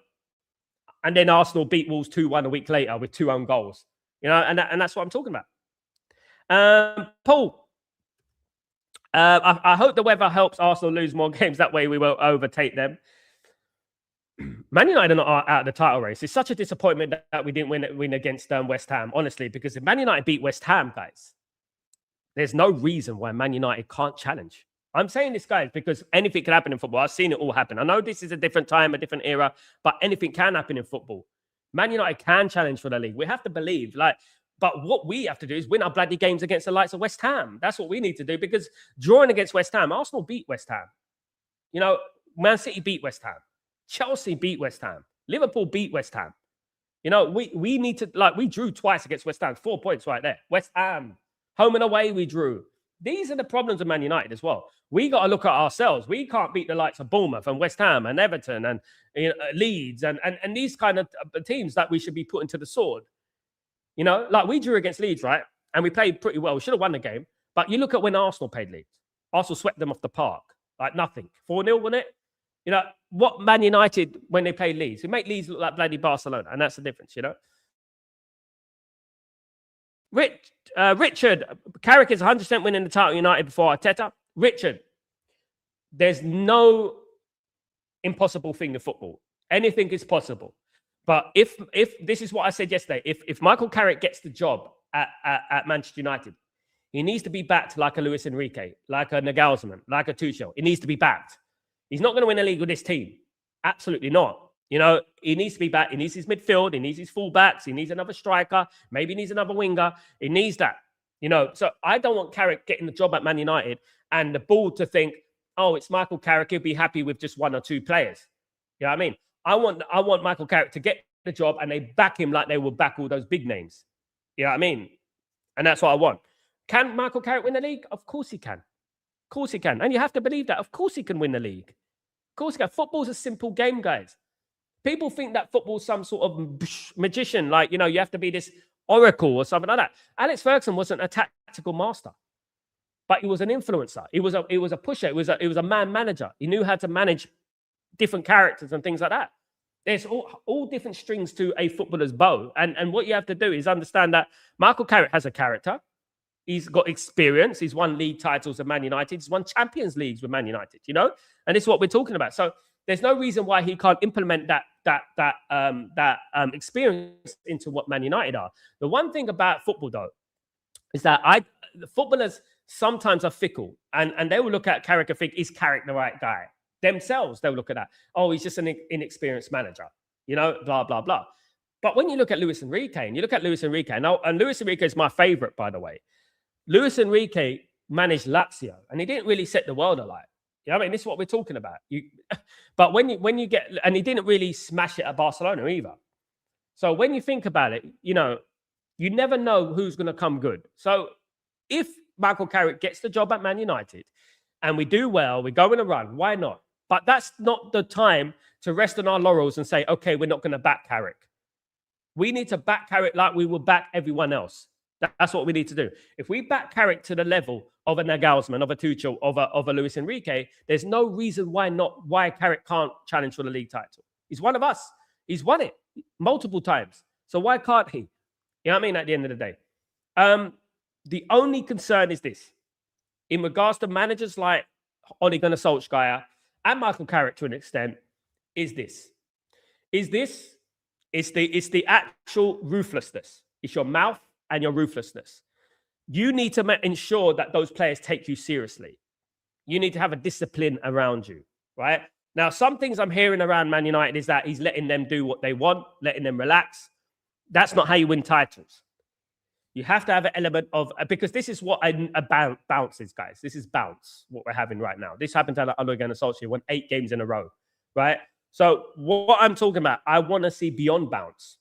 And then Arsenal beat Wolves 2-1 a week later with 2 own goals. You know, and that's what I'm talking about. Paul. I hope the weather helps Arsenal lose more games. That way we will overtake them. Man United are not out of the title race. It's such a disappointment that we didn't win against West Ham, honestly, because if Man United beat West Ham, guys, there's no reason why Man United can't challenge. I'm saying this, guys, because anything can happen in football. I've seen it all happen. I know this is a different time, a different era, but anything can happen in football. Man United can challenge for the league. We have to believe, but what we have to do is win our bloody games against the likes of West Ham. That's what we need to do, because drawing against West Ham, Arsenal beat West Ham. You know, Man City beat West Ham. Chelsea beat West Ham. Liverpool beat West Ham. You know, we need to, we drew twice against West Ham. 4 points right there. West Ham. Home and away we drew. These are the problems of Man United as well. We got to look at ourselves. We can't beat the likes of Bournemouth and West Ham and Everton and Leeds and these kind of teams that we should be putting to the sword. You know, we drew against Leeds, right? And we played pretty well. We should have won the game. But you look at when Arsenal played Leeds. Arsenal swept them off the park. Like nothing. 4-0, wasn't it? You know, what Man United, when they played Leeds, we make Leeds look like bloody Barcelona. And that's the difference, you know? Richard, Carrick is 100% winning the title United before Arteta. Richard, there's no impossible thing in football. Anything is possible. But if this is what I said yesterday, if Michael Carrick gets the job at Manchester United, he needs to be backed like a Luis Enrique, like a Nagelsmann, like a Tuchel. He needs to be backed. He's not going to win a league with this team. Absolutely not. You know, he needs to be back. He needs his midfield. He needs his fullbacks. He needs another striker. Maybe he needs another winger. He needs that. You know, so I don't want Carrick getting the job at Man United and the ball to think, oh, it's Michael Carrick. He'll be happy with just 1 or 2 players. You know what I mean? I want Michael Carrick to get the job and they back him like they will back all those big names. You know what I mean? And that's what I want. Can Michael Carrick win the league? Of course he can. Of course he can. And you have to believe that. Of course he can win the league. Of course he can. Football's a simple game, guys. People think that football's some sort of magician, you have to be this oracle or something like that. Alex Ferguson wasn't a tactical master, but he was an influencer. He was a pusher. He was a man manager. He knew how to manage different characters and things like that. There's all different strings to a footballer's bow. And what you have to do is understand that Michael Carrick has a character. He's got experience. He's won league titles at Man United. He's won Champions Leagues with Man United, you know? And this is what we're talking about. So there's no reason why he can't implement that experience into what Man United are. The one thing about football, though, is that the footballers sometimes are fickle. And they will look at Carrick and think, is Carrick the right guy? Themselves, they'll look at that. Oh, he's just an inexperienced manager, you know, blah, blah, blah. But when you look at Luis Enrique, and Luis Enrique is my favorite, by the way. Luis Enrique managed Lazio, and he didn't really set the world alight. You know what I mean? This is what we're talking about. But when you get, and he didn't really smash it at Barcelona either. So when you think about it, you know, you never know who's going to come good. So if Michael Carrick gets the job at Man United and we do well, we go in a run, why not? But that's not the time to rest on our laurels and say, okay, we're not going to back Carrick. We need to back Carrick like we will back everyone else. That's what we need to do. If we back Carrick to the level of a Nagelsmann, of a Tuchel, of a Luis Enrique, there's no reason why Carrick can't challenge for the league title. He's one of us. He's won it multiple times. So why can't he? You know what I mean? At the end of the day. The only concern is this. In regards to managers like Ole Gunnar Solskjaer and Michael Carrick to an extent, is this. It's the actual ruthlessness. It's your mouth and your ruthlessness. You need to ensure that those players take you seriously. You need to have a discipline around you, right? Now, some things I'm hearing around Man United is that he's letting them do what they want, letting them relax. That's not how you win titles. You have to have an element of, because this is what a bounce is, guys. This is bounce, what we're having right now. This happened to Ole Gunnar Solskjaer, won 8 games in a row, right? So what I'm talking about, I want to see beyond bounce.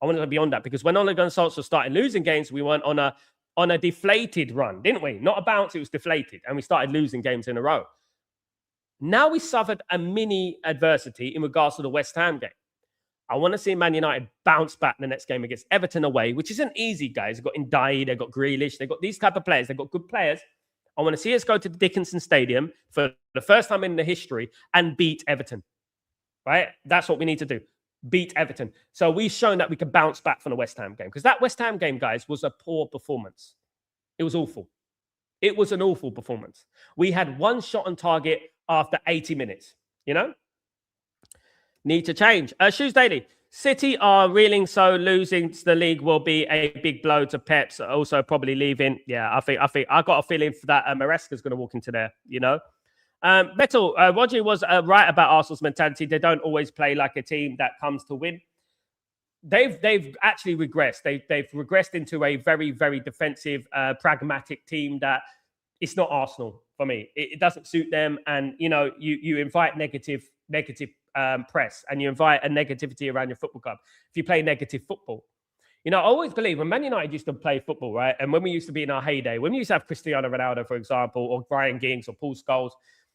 I want to go beyond that, because when Ole Gunnar Solskjaer started losing games, we went on a deflated run, didn't we? Not a bounce, it was deflated. And we started losing games in a row. Now we suffered a mini adversity in regards to the West Ham game. I want to see Man United bounce back the next game against Everton away, which isn't easy, guys. They've got Ndiaye, they've got Grealish, they've got these type of players. They've got good players. I want to see us go to the Dickinson Stadium for the first time in the history and beat Everton, right? That's what we need to do. Beat Everton. So we've shown that we can bounce back from the West Ham game, because that West Ham game, guys, was a poor performance. It was awful. It was an awful performance. We had one shot on target after 80 minutes, you know? Need to change. Shoes Daily. City are reeling, so losing to the league will be a big blow to Pep's. Also probably leaving. Yeah, I think I got a feeling for that Maresca's going to walk into there, you know? Metal, Roger was right about Arsenal's mentality. They don't always play like a team that comes to win. They've actually regressed. They've regressed into a very, very defensive, pragmatic team that it's not Arsenal for me. It doesn't suit them. And, you know, you invite negative press, and you invite a negativity around your football club if you play negative football. You know, I always believe when Man United used to play football, right? And when we used to be in our heyday, when we used to have Cristiano Ronaldo, for example, or Ryan Giggs or Paul Scholes,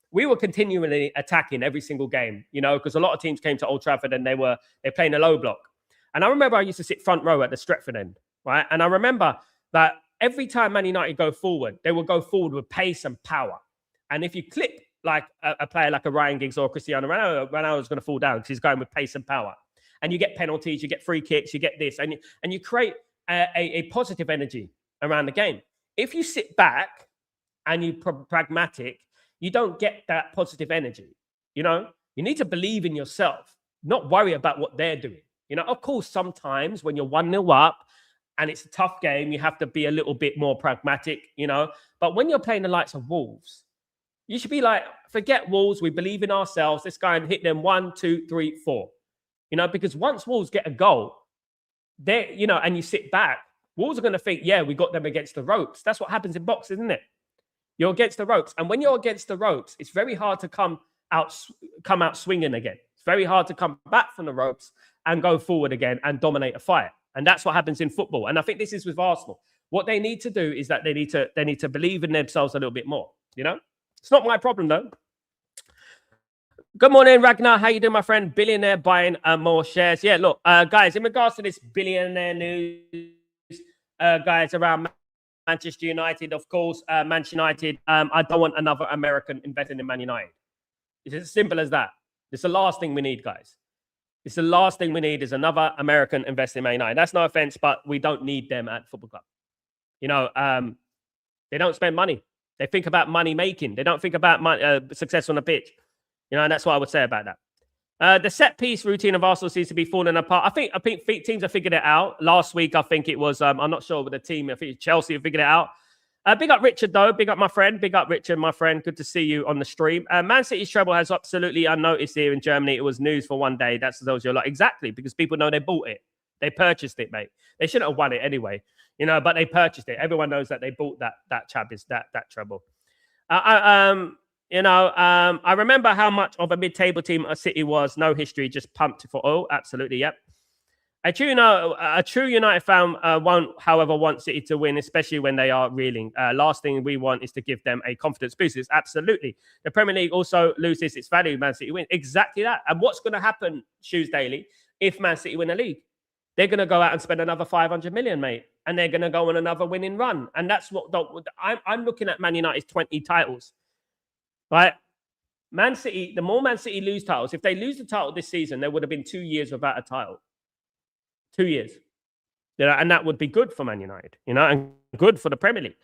we were continually attacking every single game, you know, because a lot of teams came to Old Trafford and they're playing a low block. And I remember I used to sit front row at the Stretford end, right? And I remember that every time Man United go forward, they will go forward with pace and power. And if you clip like a player like a Ryan Giggs or Cristiano Ronaldo's going to fall down because he's going with pace and power. And you get penalties, you get free kicks, you get this, and you create a positive energy around the game. If you sit back and you're pragmatic, you don't get that positive energy. You know, you need to believe in yourself, not worry about what they're doing. You know, of course, sometimes when you're 1-0 up and it's a tough game, you have to be a little bit more pragmatic, you know. But when you're playing the likes of Wolves, you should be like, forget Wolves. We believe in ourselves. Let's go and hit them 1, 2, 3, 4. You know, because once Wolves get a goal, they, you know, and you sit back, Wolves are going to think, yeah, we got them against the ropes. That's what happens in boxing, isn't it? You're against the ropes. And when you're against the ropes, it's very hard to come out swinging again. It's very hard to come back from the ropes and go forward again and dominate a fight. And that's what happens in football. And I think this is with Arsenal. What they need to do is that they need to believe in themselves a little bit more, you know? It's not my problem, though. Good morning, Ragnar. How you doing, my friend? Billionaire buying more shares. Yeah, look, guys, in regards to this billionaire news, guys, around Manchester United, of course, Manchester United, I don't want another American investing in Man United. It's as simple as that. It's the last thing we need, guys. It's the last thing we need is another American investing in Man United. That's no offense, but we don't need them at the football club. You know, they don't spend money. They think about money making. They don't think about success on the pitch. You know, and that's what I would say about that. The set piece routine of Arsenal seems to be falling apart. I think teams have figured it out. Last week, I think it was, I'm not sure with the team. I think Chelsea have figured it out. Big up Richard, though. Big up my friend. Big up Richard, my friend. Good to see you on the stream. Man City's treble has absolutely unnoticed here in Germany. It was news for one day. That's those you're like, exactly, because people know they bought it. They purchased it, mate. They shouldn't have won it anyway, you know, but they purchased it. Everyone knows that they bought that treble. You know, I remember how much of a mid-table team a City was. No history, just pumped for oil. Absolutely, yep. A true United fan won't, however, want City to win, especially when they are reeling. Last thing we want is to give them a confidence boost. It's absolutely. The Premier League also loses its value. Man City win. Exactly that. And what's going to happen, Shoes Daily, if Man City win a league? They're going to go out and spend another 500 million, mate. And they're going to go on another winning run. And that's what I'm looking at. Man United's 20 titles. Right? Man City, the more Man City lose titles, if they lose the title this season, there would have been 2 years without a title. 2 years. and that would be good for Man United, and good for the Premier League.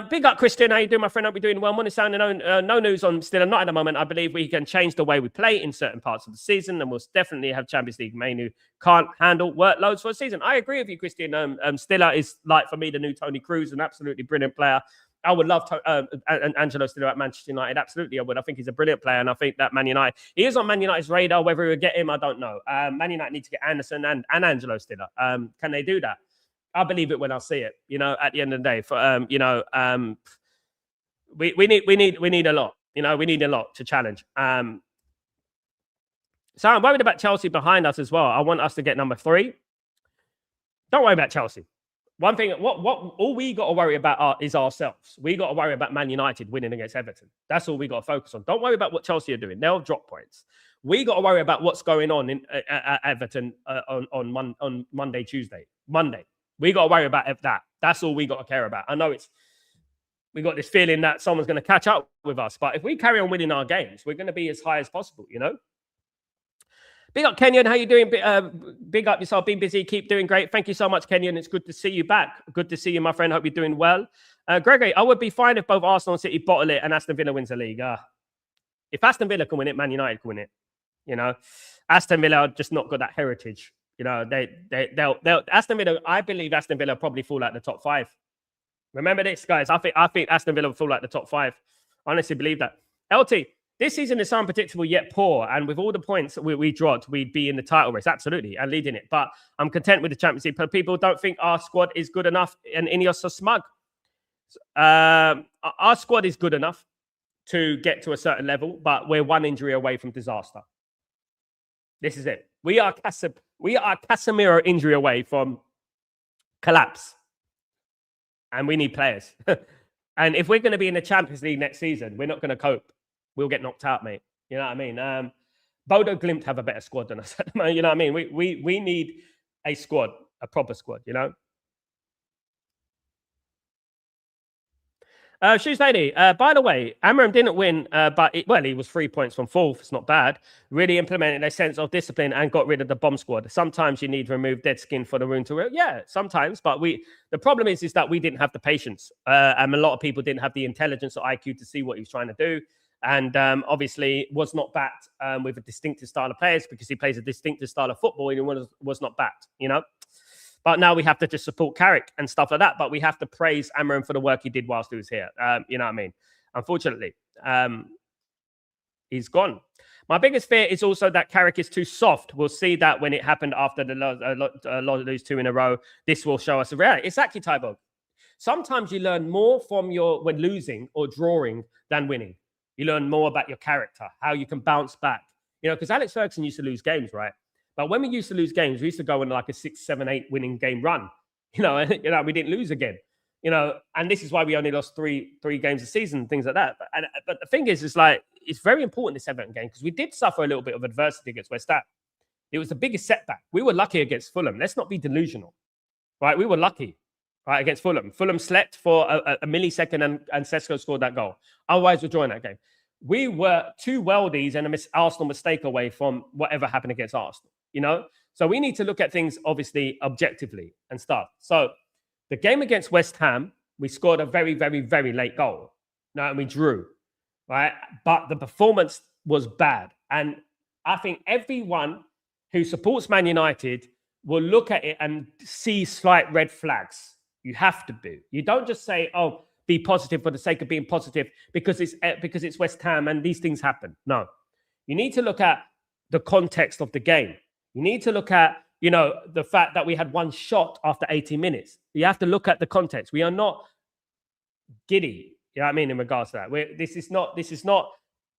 Big up, Christian. How you doing, my friend? Hope you're doing well. Money sound no news on Stiller. Not at the moment. I believe we can change the way we play in certain parts of the season, and we'll definitely have Champions League men who can't handle workloads for a season. I agree with you, Christian. Stiller is, like, for me, the new Tony Cruz, an absolutely brilliant player. I would love Angelo Stiller at Manchester United. Absolutely, I would. I think he's a brilliant player, and I think that Man United, he is on Man United's radar. Whether we get him, I don't know. Man United need to get Anderson and Angelo Stiller. Can they do that? I believe it when I see it. At the end of the day, we need a lot. We need a lot to challenge. So I'm worried about Chelsea behind us as well. I want us to get number 3. Don't worry about Chelsea. One thing, all we got to worry about is ourselves. We got to worry about Man United winning against Everton. That's all we got to focus on. Don't worry about what Chelsea are doing. They'll drop points. We got to worry about what's going on at Everton on Monday, Tuesday. Monday. We got to worry about that. That's all we got to care about. I know we got this feeling that someone's going to catch up with us, but if we carry on winning our games, we're going to be as high as possible, Big up, Kenyon. How you doing? Big up yourself. Been busy. Keep doing great. Thank you so much, Kenyon. It's good to see you back. Good to see you, my friend. Hope you're doing well. Gregory, I would be fine if both Arsenal and City bottle it and Aston Villa wins the league. If Aston Villa can win it, Man United can win it. Aston Villa are just not got that heritage. They'll Aston Villa. I believe Aston Villa probably fall out the top 5. Remember this, guys. I think Aston Villa will fall out the top 5. I honestly believe that. LT, this season is unpredictable yet poor, and with all the points we dropped, we'd be in the title race, absolutely, and leading it. But I'm content with the Champions League. But people don't think our squad is good enough, and Ineos are smug. Our squad is good enough to get to a certain level, but we're one injury away from disaster. This is it. We are Casemiro injury away from collapse. And we need players. And if we're going to be in the Champions League next season, we're not going to cope. We'll get knocked out, mate. You know what I mean? Bodo Glimt have a better squad than us. You know what I mean? We need a squad, a proper squad, Shoes Lady, by the way, Amram didn't win, but he was 3 points from 4th. It's not bad. Really implemented a sense of discipline and got rid of the bomb squad. Sometimes you need to remove dead skin for the room to... Yeah, sometimes. But the problem is that we didn't have the patience. And a lot of people didn't have the intelligence or IQ to see what he was trying to do. And obviously was not backed with a distinctive style of players because he plays a distinctive style of football and he was not backed, But now we have to just support Carrick and stuff like that. But we have to praise Amram for the work he did whilst he was here. You know what I mean? Unfortunately, he's gone. My biggest fear is also that Carrick is too soft. We'll see that when it happened after the lose 2 in a row. This will show us a reality. Exactly, Tybo. Sometimes you learn more from when losing or drawing than winning. You learn more about your character, how you can bounce back. Because Alex Ferguson used to lose games, right? But when we used to lose games, we used to go on like a 6, 7, 8 winning game run. We didn't lose again. And this is why we only lost three games a season, things like that. But the thing is like it's very important this Everton game because we did suffer a little bit of adversity against West Ham. It was the biggest setback. We were lucky against Fulham. Let's not be delusional, right? We were lucky, right, against Fulham. Fulham slept for a millisecond and Sesko scored that goal. Otherwise, we're drawing that game. We were 2 worldies and a Arsenal mistake away from whatever happened against Arsenal. So we need to look at things obviously objectively and stuff. So the game against West Ham, we scored a very, very, very late goal. And we drew, right? But the performance was bad. And I think everyone who supports Man United will look at it and see slight red flags. You have to be. You don't just say, oh, be positive for the sake of being positive because it's West Ham and these things happen. No. You need to look at the context of the game. You need to look at, the fact that we had 1 shot after 80 minutes. You have to look at the context. We are not giddy, you know what I mean, in regards to that. This is not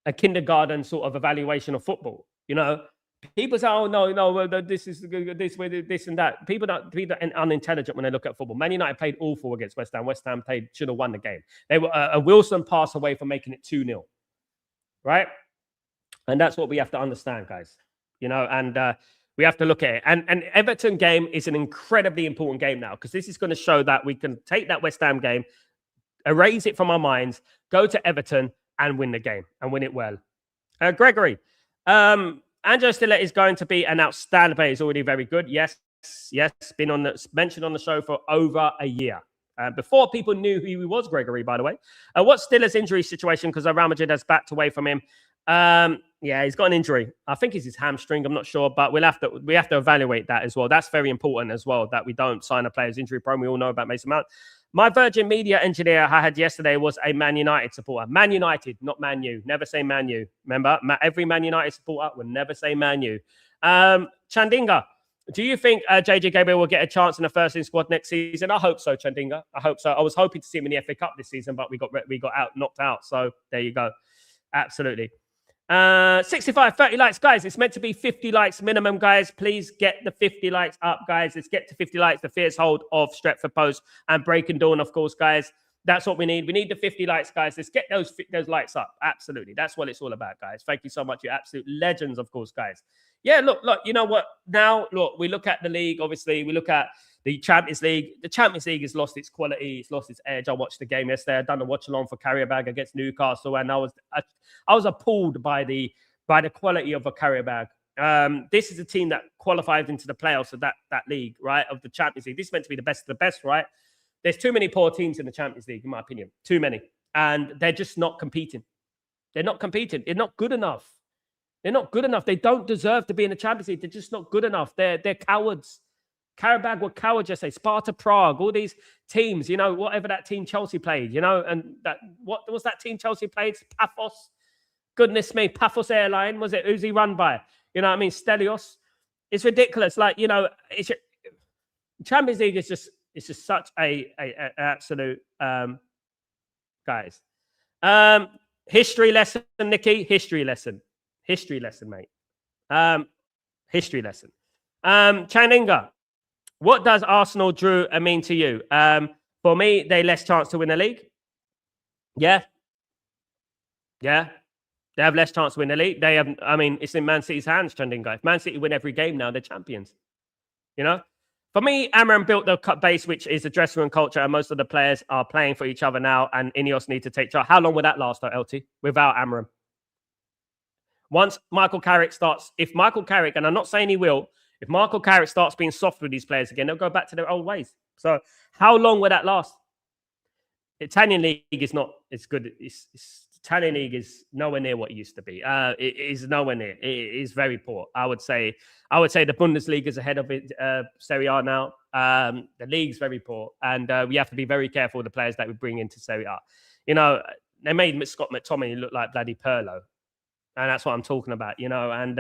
a kindergarten sort of evaluation of football. People say, oh, no, this is this and that. People are unintelligent when they look at football. Man United played awful against West Ham. West Ham should have won the game. They were a Wilson pass away from making it 2-0, right? And that's what we have to understand, guys. And we have to look at it. And Everton game is an incredibly important game now because this is going to show that we can take that West Ham game, erase it from our minds, go to Everton and win the game and win it well. Gregory, Angelo Stiller is going to be an outstanding player. He's already very good. Yes, yes, been mentioned on the show for over a year. Before people knew who he was, Gregory, by the way. What's Stiller's injury situation? Because Real Madrid has backed away from him. Yeah, he's got an injury. I think it's his hamstring. I'm not sure, but we have to evaluate that as well. That's very important as well, that we don't sign a player's injury prone. We all know about Mason Mount. My Virgin Media engineer I had yesterday was a Man United supporter. Man United, not Man U. Never say Man U. Remember, every Man United supporter will never say Man U. Chandinga, do you think JJ Gabriel will get a chance in the first team squad next season? I hope so, Chandinga. I hope so. I was hoping to see him in the FA Cup this season, but we got knocked out. So there you go. Absolutely. 65, 30 likes, guys. It's meant to be 50 likes minimum, guys. Please get the 50 likes up, guys. Let's get to 50 likes. The fierce hold of Stretford Post and Breaking Dawn, of course, guys. That's what we need. We need the 50 likes, guys. Let's get those likes up. Absolutely. That's what it's all about, guys. Thank you so much. You're absolute legends, of course, guys. Yeah, look, you know what? Now, look, we look at the league, obviously. We look at the Champions League. The Champions League has lost its quality. It's lost its edge. I watched the game yesterday. I've done a watch-along for Carrick against Newcastle, and I was appalled by the quality of a Carrick. This is a team that qualified into the playoffs of that league, right, of the Champions League. This is meant to be the best of the best, right? There's too many poor teams in the Champions League, in my opinion. Too many. And they're just not competing. They're not competing. They're not good enough. They're not good enough. They don't deserve to be in the Champions League. They're just not good enough. They're cowards. Carabag were cowards yesterday. Sparta Prague, all these teams, you know, whatever that team Chelsea played, you know, and what was that team Chelsea played? Paphos. Goodness me, Paphos Airline, was it? Who's he run by? You know what I mean? Stelios. It's ridiculous. Like, you know, Champions League is just such a absolute guys. History lesson, Nikki. History lesson, mate. History lesson. Chaninga, what does Arsenal drew mean to you? For me, they less chance to win the league. Yeah. They have less chance to win the league. They have, I mean, it's in Man City's hands, Chaninga. If Man City win every game now, they're champions. You know? For me, Amram built the base, which is the dressing room culture, and most of the players are playing for each other now, and Ineos need to take charge. How long will that last, though, LT, without Amram? Once Michael Carrick starts, if Michael Carrick, and I'm not saying he will, if Michael Carrick starts being soft with these players again, they'll go back to their old ways. So how long will that last? Italian league is not as good. Italian league is nowhere near what it used to be. It is nowhere near. It is very poor. I would say the Bundesliga is ahead of it. Serie A now. The league's very poor, and we have to be very careful with the players that we bring into Serie A. You know, they made Scott McTominay look like bloody Pirlo, and that's what I'm talking about. You know, and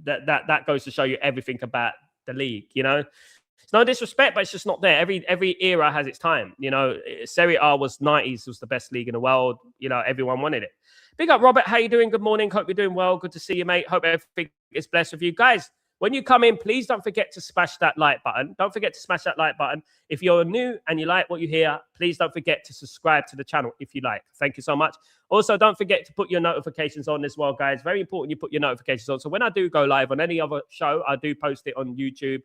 that goes to show you everything about the league. You know. It's no disrespect, but it's just not there. Every era has its time. You know, Serie A was 90s, was the best league in the world. You know, everyone wanted it. Big up, Robert. How you doing? Good morning. Hope you're doing well. Good to see you, mate. Hope everything is blessed with you. Guys, when you come in, please don't forget to smash that like button. Don't forget to smash that like button. If you're new and you like what you hear, please don't forget to subscribe to the channel if you like. Thank you so much. Also, don't forget to put your notifications on as well, guys. Very important you put your notifications on. So when I do go live on any other show, I do post it on YouTube.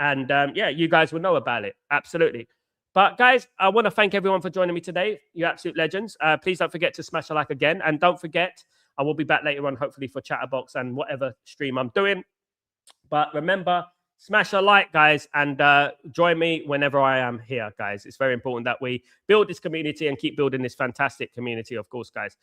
And yeah, you guys will know about it. Absolutely. But guys, I want to thank everyone for joining me today. You're absolute legends. Please don't forget to smash a like again. And don't forget, I will be back later on, hopefully for Chatterbox and whatever stream I'm doing. But remember, smash a like, guys, and join me whenever I am here, guys. It's very important that we build this community and keep building this fantastic community, of course, guys.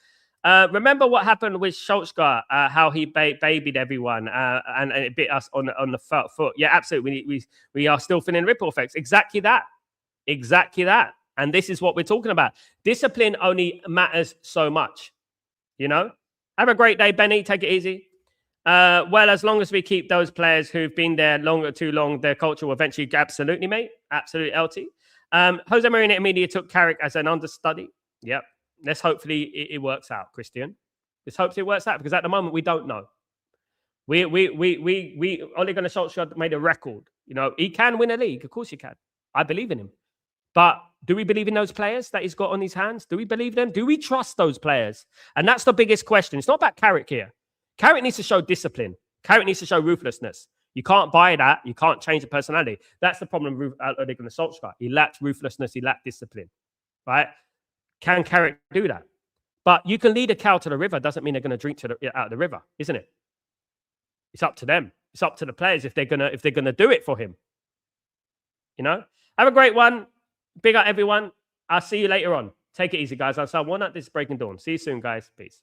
Remember what happened with Solskjaer, how he babied everyone and it bit us on the foot. Yeah, absolutely. We are still feeling ripple effects. Exactly that. And this is what we're talking about. Discipline only matters so much. You know? Have a great day, Benny. Take it easy. Well, as long as we keep those players who've been there too long, their culture will eventually, absolutely, mate. Absolutely, LT. Jose Mourinho Media took Carrick as an understudy. Yep. Let's hopefully it works out, Christian. Let's hope it works out, because at the moment we don't know. Ole Gunnar Solskjaer made a record. You know, he can win a league. Of course he can. I believe in him. But do we believe in those players that he's got on his hands? Do we believe them? Do we trust those players? And that's the biggest question. It's not about Carrick here. Carrick needs to show discipline. Carrick needs to show ruthlessness. You can't buy that. You can't change the personality. That's the problem with Ole Gunnar Solskjaer. He lacked ruthlessness. He lacked discipline. Right? Can Carrick do that? But you can lead a cow to the river. Doesn't mean they're going to drink out of the river, isn't it? It's up to them. It's up to the players if they're gonna do it for him. You know, have a great one. Big up everyone. I'll see you later on. Take it easy, guys. I'm Sal Warner. This is Breaking Dawn. See you soon, guys. Peace.